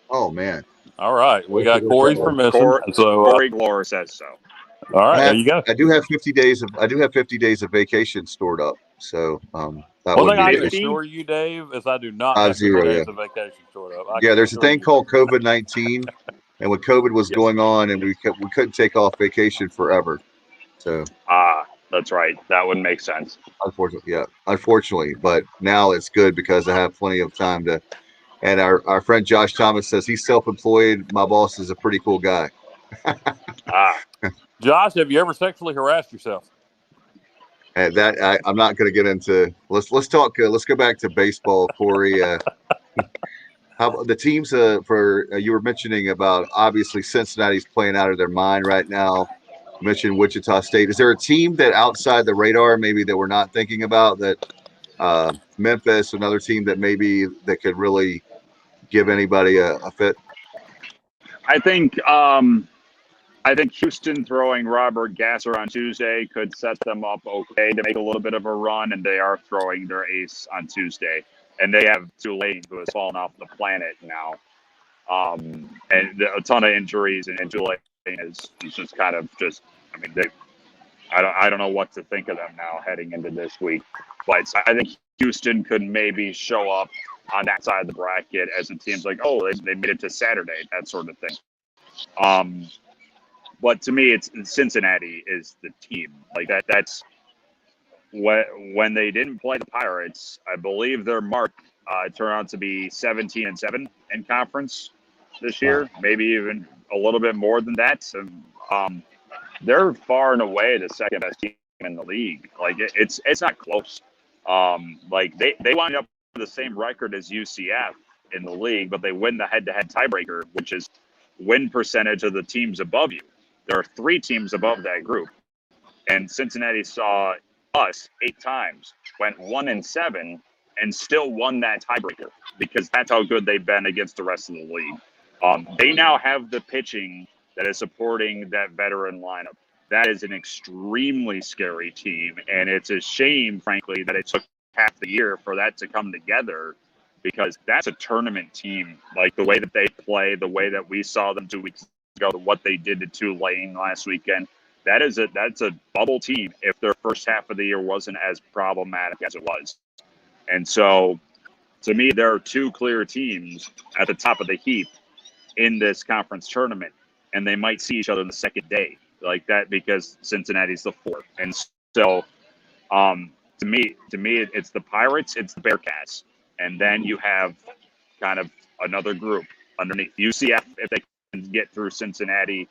Oh man! All right, we got Corey's permission. Corey Gloor says so. All right, there you go. I do have 50 days of vacation stored up. So one thing I can assure you, Dave, is I do not have 50 days of vacation stored up. There's a thing called COVID-19, and when COVID was going on, and we couldn't take off vacation forever. So that's right. That would make sense. Unfortunately, but now it's good because I have plenty of time to. And our friend Josh Thomas says he's self-employed. My boss is a pretty cool guy. Josh, have you ever sexually harassed yourself? And I'm not going to get into. Let's talk. Let's go back to baseball, Corey. How about the teams you were mentioning about obviously Cincinnati's playing out of their mind right now. You mentioned Wichita State. Is there a team that outside the radar maybe that we're not thinking about that Memphis, another team that maybe that could really give anybody a fit? I think Houston throwing Robert Gasser on Tuesday could set them up okay to make a little bit of a run, and they are throwing their ace on Tuesday. And they have Tulane, who has fallen off the planet now. And a ton of injuries, and Tulane is just kind of just, I mean, I don't know what to think of them now heading into this week. But I think Houston could maybe show up on that side of the bracket as a team's like, oh, they made it to Saturday, that sort of thing. But to me, it's Cincinnati is the team. Like that's when they didn't play the Pirates, I believe their mark turned out to be 17-7 in conference this year, maybe even a little bit more than that. So, they're far and away the second best team in the league. Like it's not close. Like they wind up with the same record as UCF in the league, but they win the head-to-head tiebreaker, which is win percentage of the teams above you. There are 3 teams above that group, and Cincinnati saw us 8 times, went 1-7, and still won that tiebreaker because that's how good they've been against the rest of the league. They now have the pitching that is supporting that veteran lineup. That is an extremely scary team, and it's a shame, frankly, that it took half the year for that to come together because that's a tournament team. Like the way that they play, the way that we saw them 2 weeks ago, what they did to Tulane last weekend, that's a bubble team if their first half of the year wasn't as problematic as it was. And so, to me, there are 2 clear teams at the top of the heap in this conference tournament, and they might see each other the second day like that because Cincinnati's the 4th. And so, to me, it's the Pirates, it's the Bearcats, and then you have kind of another group underneath. UCF, if they can get through Cincinnati,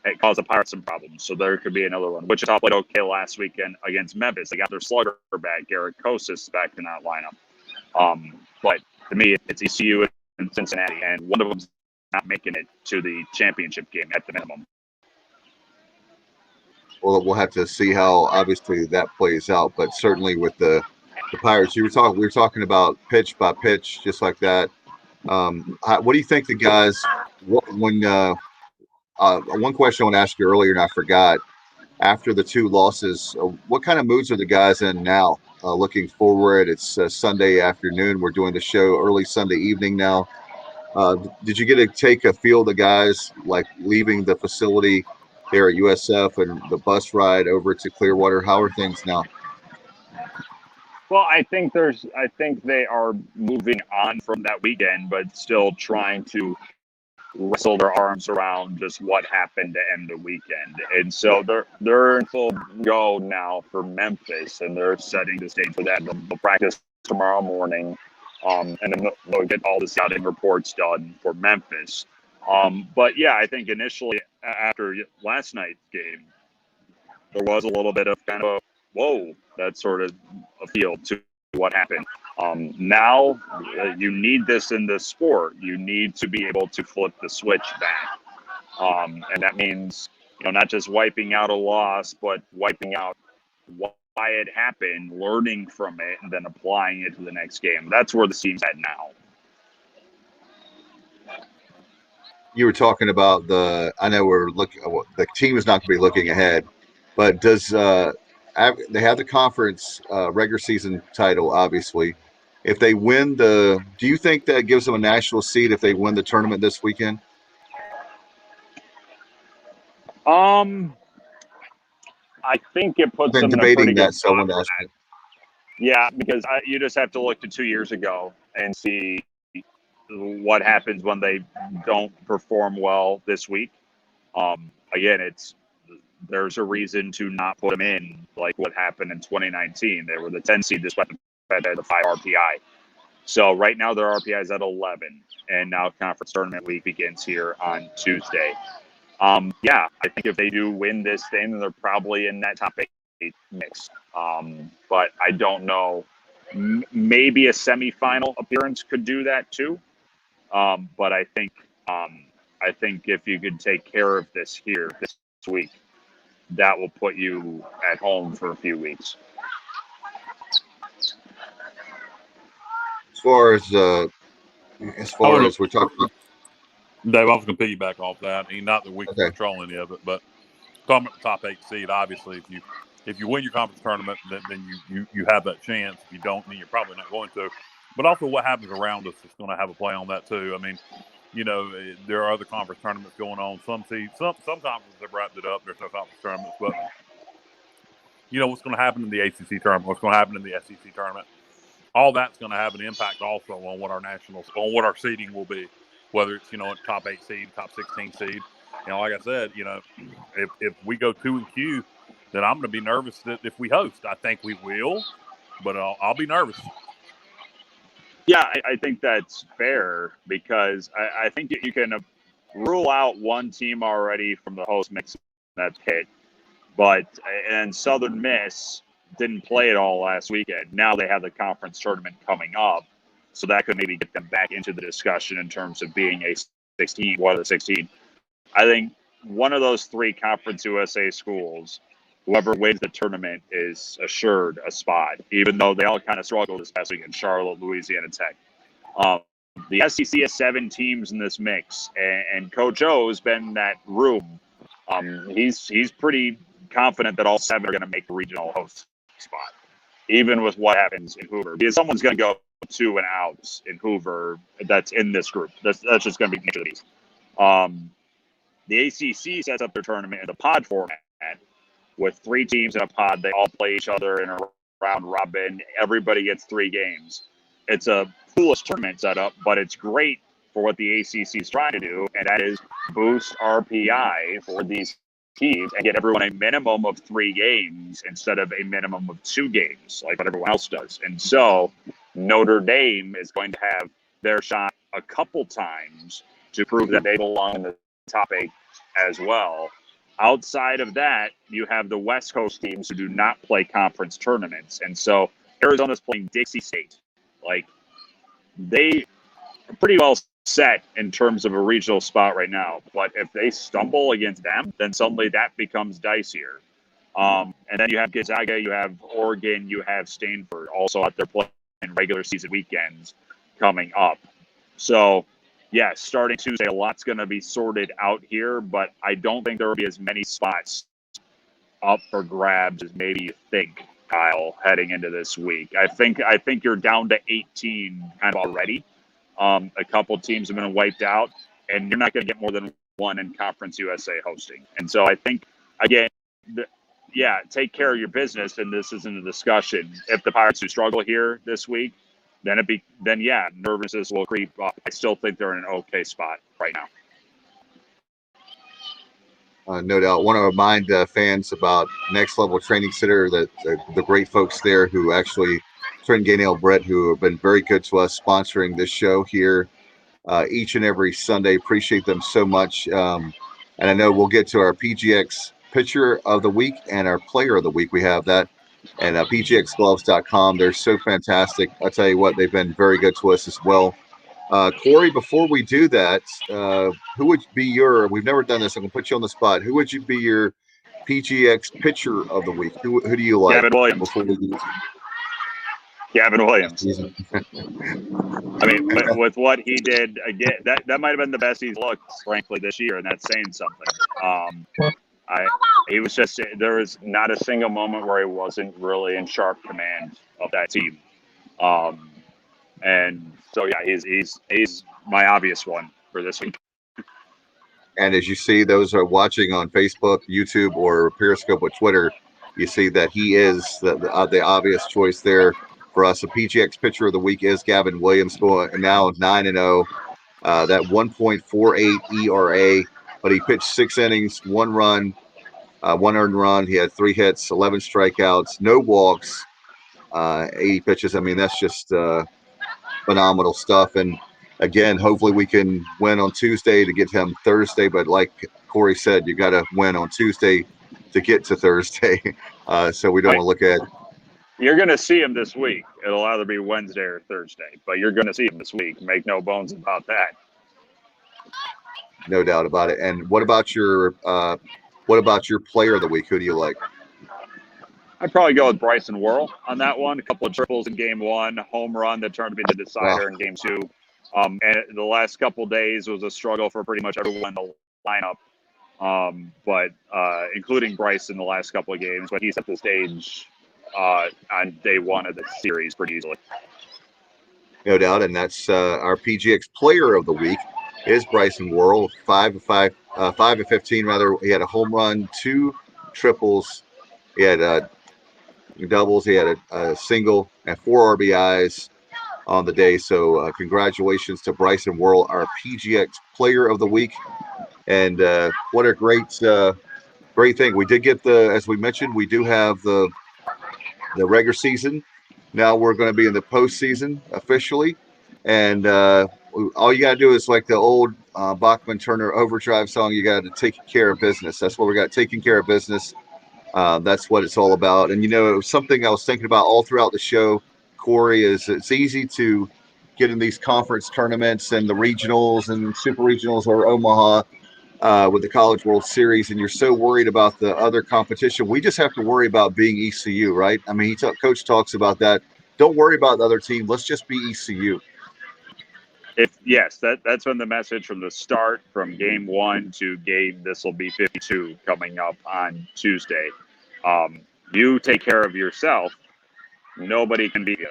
it caused the Pirates some problems. So there could be another one. Wichita played okay last weekend against Memphis. They got their slugger back, Garrett Kosis, back in that lineup. But to me, it's ECU and Cincinnati, and one of them's not making it to the championship game at the minimum. Well, we'll have to see how obviously that plays out. But certainly with the Pirates, we were talking about pitch by pitch, just like that. What do you think the guys? One question I want to ask you earlier, and I forgot. After the 2 losses, what kind of moods are the guys in now? Looking forward, it's Sunday afternoon. We're doing the show early Sunday evening now. Did you get to take a feel of the guys like leaving the facility there at USF and the bus ride over to Clearwater? How are things now? Well, I think they are moving on from that weekend, but still trying to wrestle their arms around just what happened to end the weekend. And so they're in full go now for Memphis, and they're setting the stage for that. They'll practice tomorrow morning, and then they'll get all the scouting reports done for Memphis. But yeah, I think initially after last night's game, there was a little bit of kind of a whoa, that sort of a feel to what happened. Now you need this in the sport. You need to be able to flip the switch back. And that means, not just wiping out a loss, but wiping out why it happened, learning from it, and then applying it to the next game. That's where the team's at now. You were talking about I know the team is not going to be looking ahead, but does they have the conference regular season title, obviously. If they win do you think that gives them a national seed if they win the tournament this weekend? I think it puts them in a pretty good spot for that. Yeah, because you just have to look to 2 years ago and see what happens when they don't perform well this week. Again, there's a reason to not put them in, like what happened in 2019. They were the 10 seed despite the fact they had the 5 RPI. So right now their RPI is at 11, and now conference tournament week begins here on Tuesday. Yeah, I think if they do win this thing, then they're probably in that top 8. mix. But I don't know. Maybe a semifinal appearance could do that too. But I think if you could take care of this week, that will put you at home for a few weeks. As far as we're talking about, Dave, I was going to piggyback off that. I mean, not that we can Okay. control any of it, but talking about the top 8 seed, obviously, if you win your conference tournament, then you have that chance. If you don't, then you're probably not going to. But also, what happens around us is going to have a play on that too. I mean, there are other conference tournaments going on. Some conferences have wrapped it up. There's no conference tournaments, but what's going to happen in the ACC tournament? What's going to happen in the SEC tournament? All that's going to have an impact also on what our seeding will be, whether it's top 8 seed, top 16 seed. Like I said, if we go 2-Q, then I'm going to be nervous that if we host. I think we will, but I'll be nervous. Yeah, I think that's fair because I think you can rule out one team already from the host mix. That's Pitt, and Southern Miss didn't play at all last weekend. Now they have the conference tournament coming up, so that could maybe get them back into the discussion in terms of being a 16, one of the 16. I think one of those 3 Conference USA schools, whoever wins the tournament is assured a spot, even though they all kind of struggled this past week in Charlotte, Louisiana Tech. The SEC has 7 teams in this mix, and Coach O has been in that room. He's pretty confident that all 7 are going to make the regional host spot, even with what happens in Hoover, because someone's going to go 2 and outs in Hoover that's in this group. That's just going to be nature of the beast. The ACC sets up their tournament in the pod format with 3 teams in a pod. They all play each other in a round robin. Everybody gets 3 games. It's a foolish tournament setup, but it's great for what the ACC is trying to do, and that is boost RPI for these teams and get everyone a minimum of 3 games instead of a minimum of 2 games like what everyone else does. And so Notre Dame is going to have their shot a couple times to prove that they belong in the top 8 as well. Outside of that, you have the West Coast teams who do not play conference tournaments. And so Arizona's playing Dixie State. They are pretty well set in terms of a regional spot right now. But if they stumble against them, then suddenly that becomes dicier. And then you have Gonzaga, you have Oregon, you have Stanford also out there playing regular season weekends coming up. So, yeah, starting Tuesday, a lot's going to be sorted out here, but I don't think there will be as many spots up for grabs as maybe you think, Kyle, heading into this week. I think you're down to 18 kind of already. A couple teams have been wiped out, and you're not going to get more than 1 in Conference USA hosting. And so I think, again, take care of your business, and this isn't a discussion. If the Pirates do struggle here this week, then nervousness will creep up. I still think they're in an okay spot right now. No doubt. Want to remind fans about Next Level Training Center, that the great folks there who actually, Trent Gainell, Brett, who have been very good to us sponsoring this show here each and every Sunday. Appreciate them so much. And I know we'll get to our PGX Pitcher of the Week and our Player of the Week. We have that. And pgxgloves.com. They're so fantastic. I'll tell you what, they've been very good to us as well. Corey, before we do that, who would be we've never done this, I'm going to put you on the spot. Who would you be your PGX Pitcher of the Week? Who do you like? Gavin Williams. Gavin Williams. I mean, with what he did, again, that might have been the best he's looked, frankly, this year, and that's saying something. He was just, there was not a single moment where he wasn't really in sharp command of that team. And so, yeah, he's my obvious one for this week. And as you see, those are watching on Facebook, YouTube, or Periscope or Twitter, you see that he is the obvious choice there for us. The PGX Pitcher of the Week is Gavin Williams, going now 9-0. That 1.48 ERA, but he pitched 6 innings, 1 run, 1 earned run. He had 3 hits, 11 strikeouts, no walks, 80 pitches. I mean, that's just phenomenal stuff. And again, hopefully we can win on Tuesday to get him Thursday. But like Corey said, you got to win on Tuesday to get to Thursday. So we don't want to look at. You're going to see him this week. It'll either be Wednesday or Thursday, but you're going to see him this week. Make no bones about that. No doubt about it. And what about your player of the week? Who do you like? I'd probably go with Bryson Worrell on that one. A couple of triples in game one, home run that turned to be the decider in game two. And the last couple of days was a struggle for pretty much everyone in the lineup, but including Bryce in the last couple of games. But he set the stage on day one of the series pretty easily. No doubt, and that's our PGX player of the week is Bryson Worrell, 5 of 15 rather. He had a home run, 2 triples, he had doubles, he had a single, and 4 RBIs on the day. So congratulations to Bryson Worrell, our PGX player of the week. And what a great thing. We did get as we mentioned, we do have the regular season. Now we're going to be in the postseason officially. And all you got to do is like the old Bachman Turner Overdrive song, you got to take care of business. That's what we got, taking care of business. That's what it's all about. And, it was something I was thinking about all throughout the show, Corey, is it's easy to get in these conference tournaments and the regionals and super regionals or Omaha with the College World Series, and you're so worried about the other competition. We just have to worry about being ECU, right? I mean, Coach talks about that. Don't worry about the other team. Let's just be ECU. That's been the message from the start, from game one to this will be 52 coming up on Tuesday. You take care of yourself. Nobody can beat you.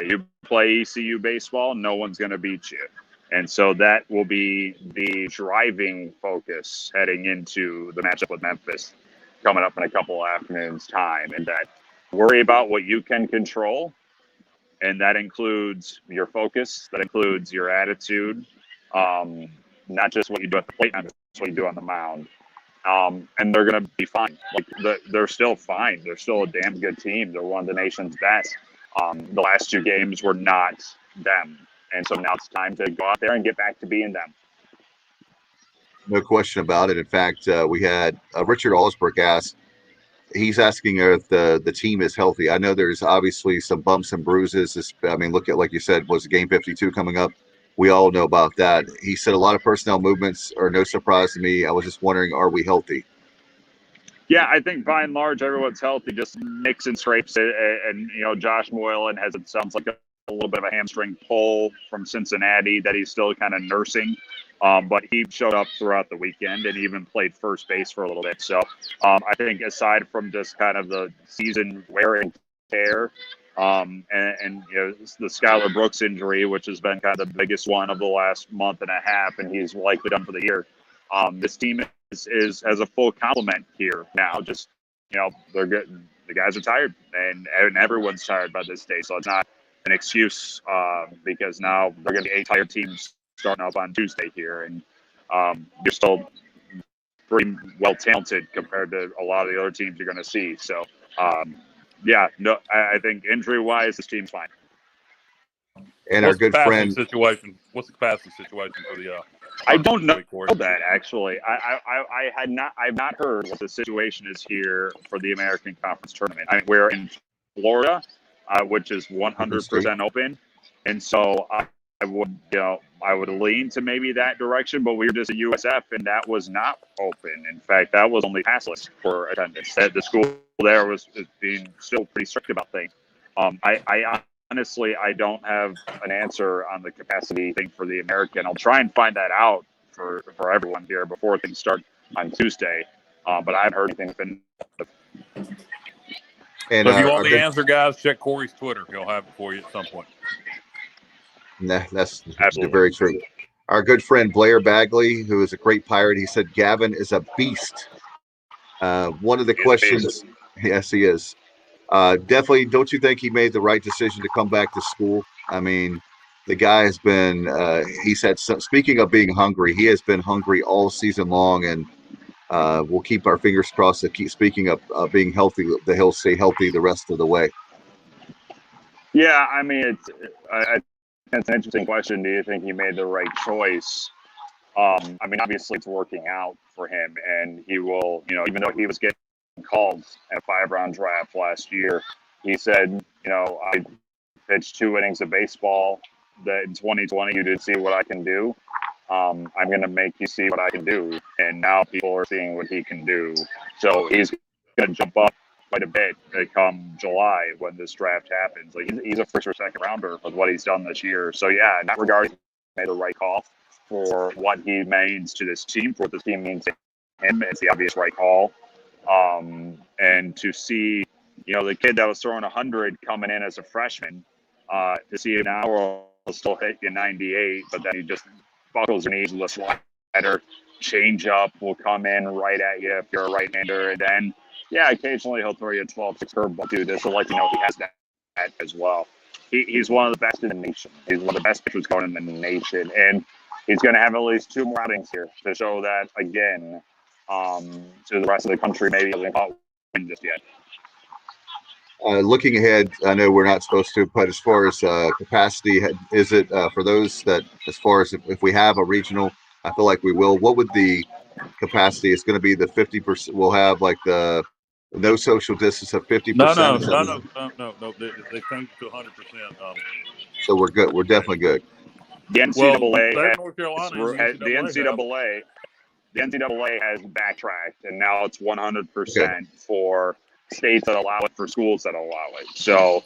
You play ECU baseball, no one's going to beat you. And so that will be the driving focus heading into the matchup with Memphis coming up in a couple of afternoons' time. And that worry about what you can control. And that includes your focus. That includes your attitude. Not just what you do at the plate, not just what you do on the mound. And they're going to be fine. They're still fine. They're still a damn good team. They're one of the nation's best. The last 2 games were not them. And so now it's time to go out there and get back to being them. No question about it. In fact, we had Richard Allsberg ask. He's asking if the team is healthy. I know there's obviously some bumps and bruises. I mean, look at, like you said, was game 52 coming up? We all know about that. He said a lot of personnel movements are no surprise to me. I was just wondering, are we healthy? Yeah, I think by and large everyone's healthy. Just nicks and scrapes, and Josh Moylan has, it sounds like, a little bit of a hamstring pull from Cincinnati that he's still kind of nursing. But he showed up throughout the weekend and even played first base for a little bit. So I think aside from just kind of the season wear and tear, and the Skylar Brooks injury, which has been kind of the biggest one of the last month and a half, and he's likely done for the year. This team is as a full complement here now. Just they're good. The guys are tired, and everyone's tired by this stage. So it's not an excuse because now they're going to be 8 tired teams starting up on Tuesday here, and you're still pretty well talented compared to a lot of the other teams you're going to see. So, I think injury-wise, this team's fine. And our good friend situation. What's the capacity situation for the? I don't know that actually. I've not heard what the situation is here for the American Conference Tournament. I mean, we're in Florida, which is 100% open, and so I would lean to maybe that direction. But we were just a USF, and that was not open. In fact, that was only passless for attendance. The school there is being still pretty strict about things. I honestly, I don't have an answer on the capacity thing for the American. I'll try and find that out for everyone here before things start on Tuesday. But I haven't heard anything. And so if you want the answer, guys, check Corey's Twitter. He'll have it for you at some point. That's very true. Our good friend Blair Bagley, who is a great Pirate, he said Gavin is a beast. One of the questions, yes, he is. Definitely, don't you think he made the right decision to come back to school? I mean, the guy has been, he said, speaking of being hungry, he has been hungry all season long, and we'll keep our fingers crossed that speaking of being healthy, that he'll stay healthy the rest of the way. Yeah, I mean, it's an interesting question. Do you think he made the right choice? I mean, obviously it's working out for him, and he will, even though he was getting calls in a 5-round draft last year. He said, I pitched 2 innings of baseball that in 2020 you did see what I can do. I'm going to make you see what I can do. And now people are seeing what he can do. So he's going to jump up quite a bit come July when this draft happens. Like he's a first or second rounder with what he's done this year. So yeah, in that regard, he made the right call for what he means to this team, for what this team means to him. It's the obvious right call. And to see, the kid that was throwing 100 coming in as a freshman, to see him now will still hit you 98, but then he just buckles your knees with a slider. Change up will come in right at you if you're a right-hander, and then occasionally he'll throw you a 12-6 curveball too. This will let you know he has that as well. He's one of the best in the nation. He's one of the best pitchers going in the nation, and he's going to have at least 2 more outings here to show that again to the rest of the country. Maybe he hasn't caught wind just yet. Looking ahead, I know we're not supposed to, but as far as capacity, is it for those that, as far as if we have a regional, I feel like we will. What would the capacity? It's going to be the 50%. We'll have like the no social distance of 50%. No. They changed it to 100%. So we're good. We're definitely good. The NCAA, North Carolina, the NCAA has backtracked, and now it's 100% for states that allow it, for schools that allow it. So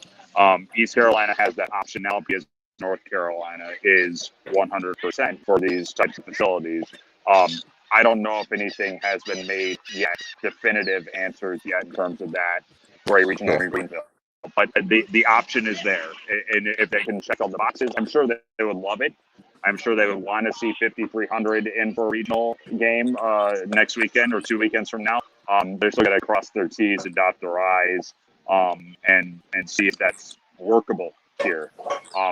East Carolina has that option now because North Carolina is 100% for these types of facilities. I don't know if anything has been made yet, definitive answers yet in terms of that for a regional Greenville. But the option is there. And if they can check all the boxes, I'm sure that they would love it. I'm sure they would want to see 5,300 in for a regional game next weekend or 2 weekends from now. They're still going to cross their T's and dot their I's and see if that's workable here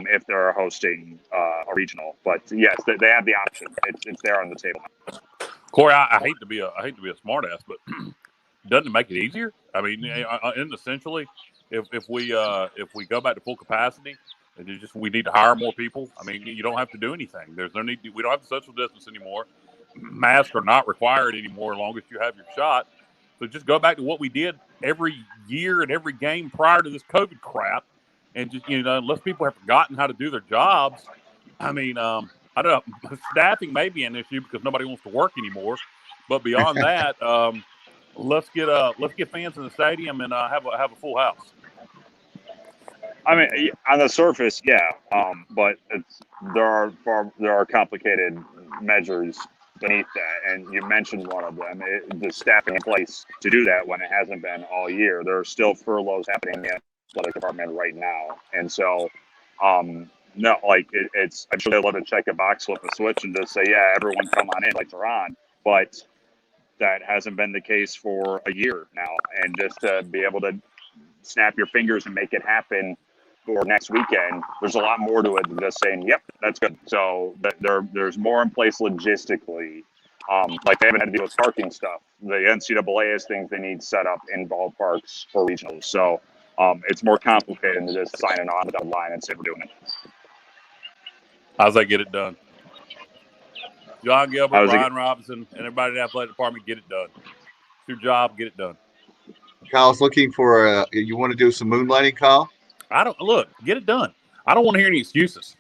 if they're hosting a regional. But yes, they have the option. It's there on the table. Corey, I hate to be a smartass, but doesn't it make it easier? I mean, essentially, if we go back to full capacity, we need to hire more people. I mean, you don't have to do anything. There's no need. We don't have the social distance anymore. Masks are not required anymore as long as you have your shot. So just go back to what we did every year and every game prior to this COVID crap, and just unless people have forgotten how to do their jobs. I mean, I don't know. Staffing may be an issue because nobody wants to work anymore. But beyond that, let's get fans in the stadium and have a full house. I mean, on the surface, yeah, but there are complicated measures beneath that, and you mentioned one of them: the staffing in place to do that when it hasn't been all year. There are still furloughs happening in the athletic department right now, and so no, it's I'm sure they'll let it check a box, flip a switch, and just say, yeah, everyone come on in, lights are on, but that hasn't been the case for a year now, and just to be able to snap your fingers and make it happen for next weekend, there's a lot more to it than just saying, yep, that's good. So there's more in place logistically. Like they haven't had to deal with parking stuff. The NCAA has things they need set up in ballparks for regionals. So it's more complicated than just signing on without a line and say we're doing it. How's that get it done? John Gilbert, Brian Robinson, and everybody in the athletic department, get it done. It's your job, get it done. Kyle's looking for you want to do some moonlighting, Kyle? Get it done. I don't want to hear any excuses.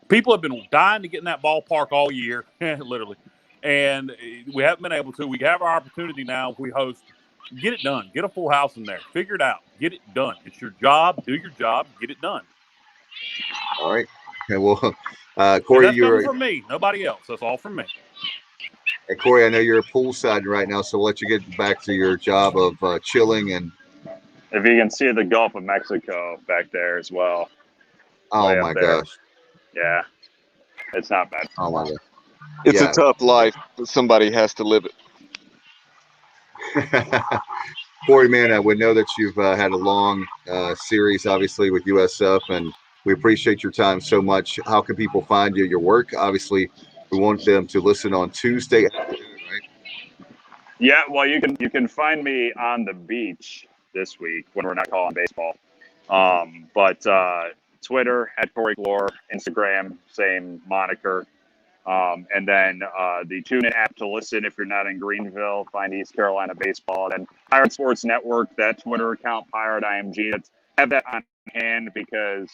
People have been dying to get in that ballpark all year, literally, and we haven't been able to. We have our opportunity now if we host. Get it done. Get a full house in there. Figure it out. Get it done. It's your job. Do your job. Get it done. All right. Okay, well, Corey, you're from me. Nobody else. That's all from me. Hey, Corey, I know you're poolside right now, so we'll let you get back to your job of chilling. And if you can see the Gulf of Mexico back there as well. Oh my gosh. Yeah, it's not bad. Oh my God. It's a tough life, but somebody has to live it. Corey, man, we know that you've had a long series, obviously, with USF, and we appreciate your time so much. How can people find you, your work? Obviously, we want them to listen on Tuesday afternoon, right? Yeah, well, you can find me on the beach this week when we're not calling baseball. But Twitter @Corey Gloor, Instagram, same moniker. And then the TuneIn app to listen if you're not in Greenville. Find East Carolina baseball. And then Pirate Sports Network, that Twitter account, Pirate IMG. Have that on hand because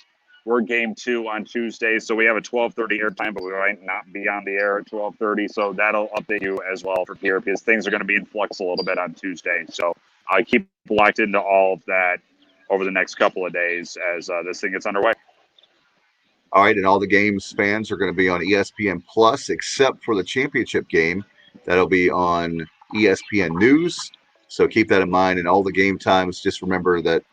we're game 2 on Tuesday. So we have a 12:30 airtime, but we might not be on the air at 12:30. So that'll update you as well for here because things are going to be in flux a little bit on Tuesday. So I keep locked into all of that over the next couple of days as this thing gets underway. All right, and all the games fans are going to be on ESPN Plus, except for the championship game. That'll be on ESPN News. So keep that in mind. And all the game times, just remember that.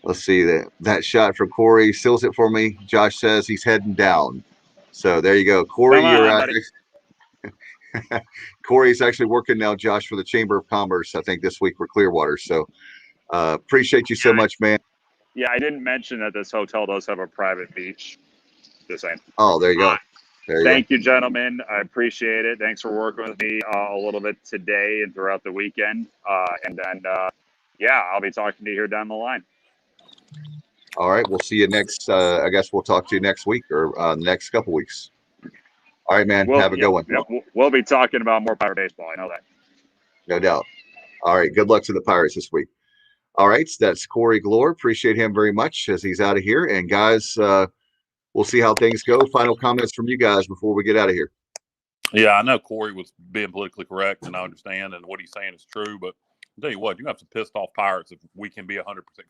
Let's see, that shot from Corey seals it for me. Josh says he's heading down. So there you go. Corey, Corey's actually working now, Josh, for the Chamber of Commerce, I think, this week for Clearwater. So appreciate you so much, man. Yeah, I didn't mention that this hotel does have a private beach. Just saying. Oh, there you go. Thank you, gentlemen. I appreciate it. Thanks for working with me a little bit today and throughout the weekend. And then, I'll be talking to you here down the line. All right, we'll see you next. I guess we'll talk to you next week or the next couple weeks. All right, man. Have a good one. We'll be talking about more Pirate baseball. I know that. No doubt. All right. Good luck to the Pirates this week. All right. So that's Corey Gloor. Appreciate him very much as he's out of here. And guys, we'll see how things go. Final comments from you guys before we get out of here. Yeah, I know Corey was being politically correct, and I understand, and what he's saying is true. But I'll tell you what, you're going to have some pissed off Pirates if we can be 100%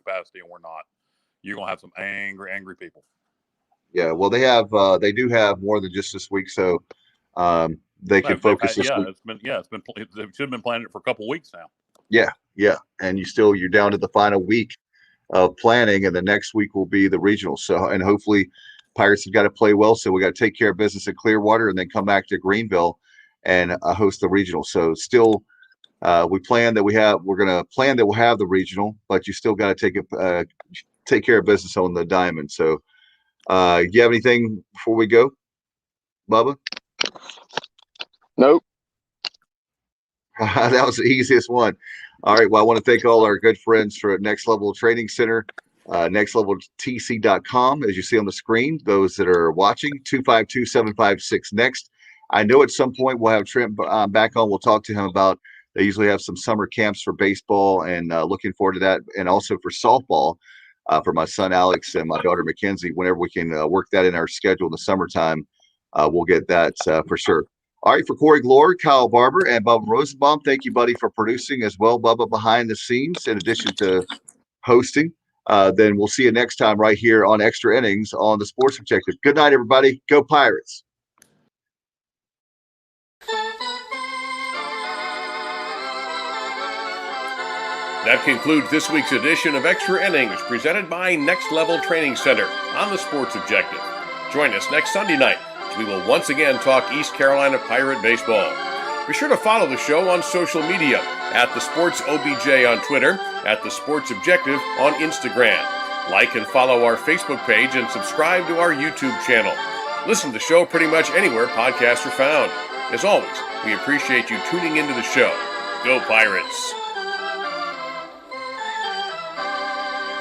capacity and we're not. You're going to have some angry people. Yeah, well, they do have more than just this week, so they can focus this week. They should have been planning it for a couple of weeks now. Yeah, and you're down to the final week of planning, and the next week will be the regional. So, and hopefully, Pirates have got to play well. So we got to take care of business in Clearwater, and then come back to Greenville and host the regional. So still. We're going to plan that we'll have the regional, but you still got to take care of business on the diamond. So, do you have anything before we go, Bubba? Nope. That was the easiest one. All right. Well, I want to thank all our good friends for Next Level Training Center, nextleveltc.com. As you see on the screen, those that are watching, 252-756-NEXT. I know at some point we'll have Trent back on. We'll talk to him about. They usually have some summer camps for baseball, and looking forward to that, and also for softball for my son Alex and my daughter Mackenzie. Whenever we can work that in our schedule in the summertime, we'll get that for sure. All right, for Corey Gloor, Kyle Barber, and Bubba Rosenbaum, thank you, buddy, for producing as well, Bubba, behind the scenes, in addition to hosting. Then we'll see you next time right here on Extra Innings on the Sports Objective. Good night, everybody. Go Pirates. That concludes this week's edition of Extra Innings, presented by Next Level Training Center on the Sports Objective. Join us next Sunday night as we will once again talk East Carolina Pirate baseball. Be sure to follow the show on social media at The Sports OBJ on Twitter, at The Sports Objective on Instagram. Like and follow our Facebook page and subscribe to our YouTube channel. Listen to the show pretty much anywhere podcasts are found. As always, we appreciate you tuning into the show. Go Pirates!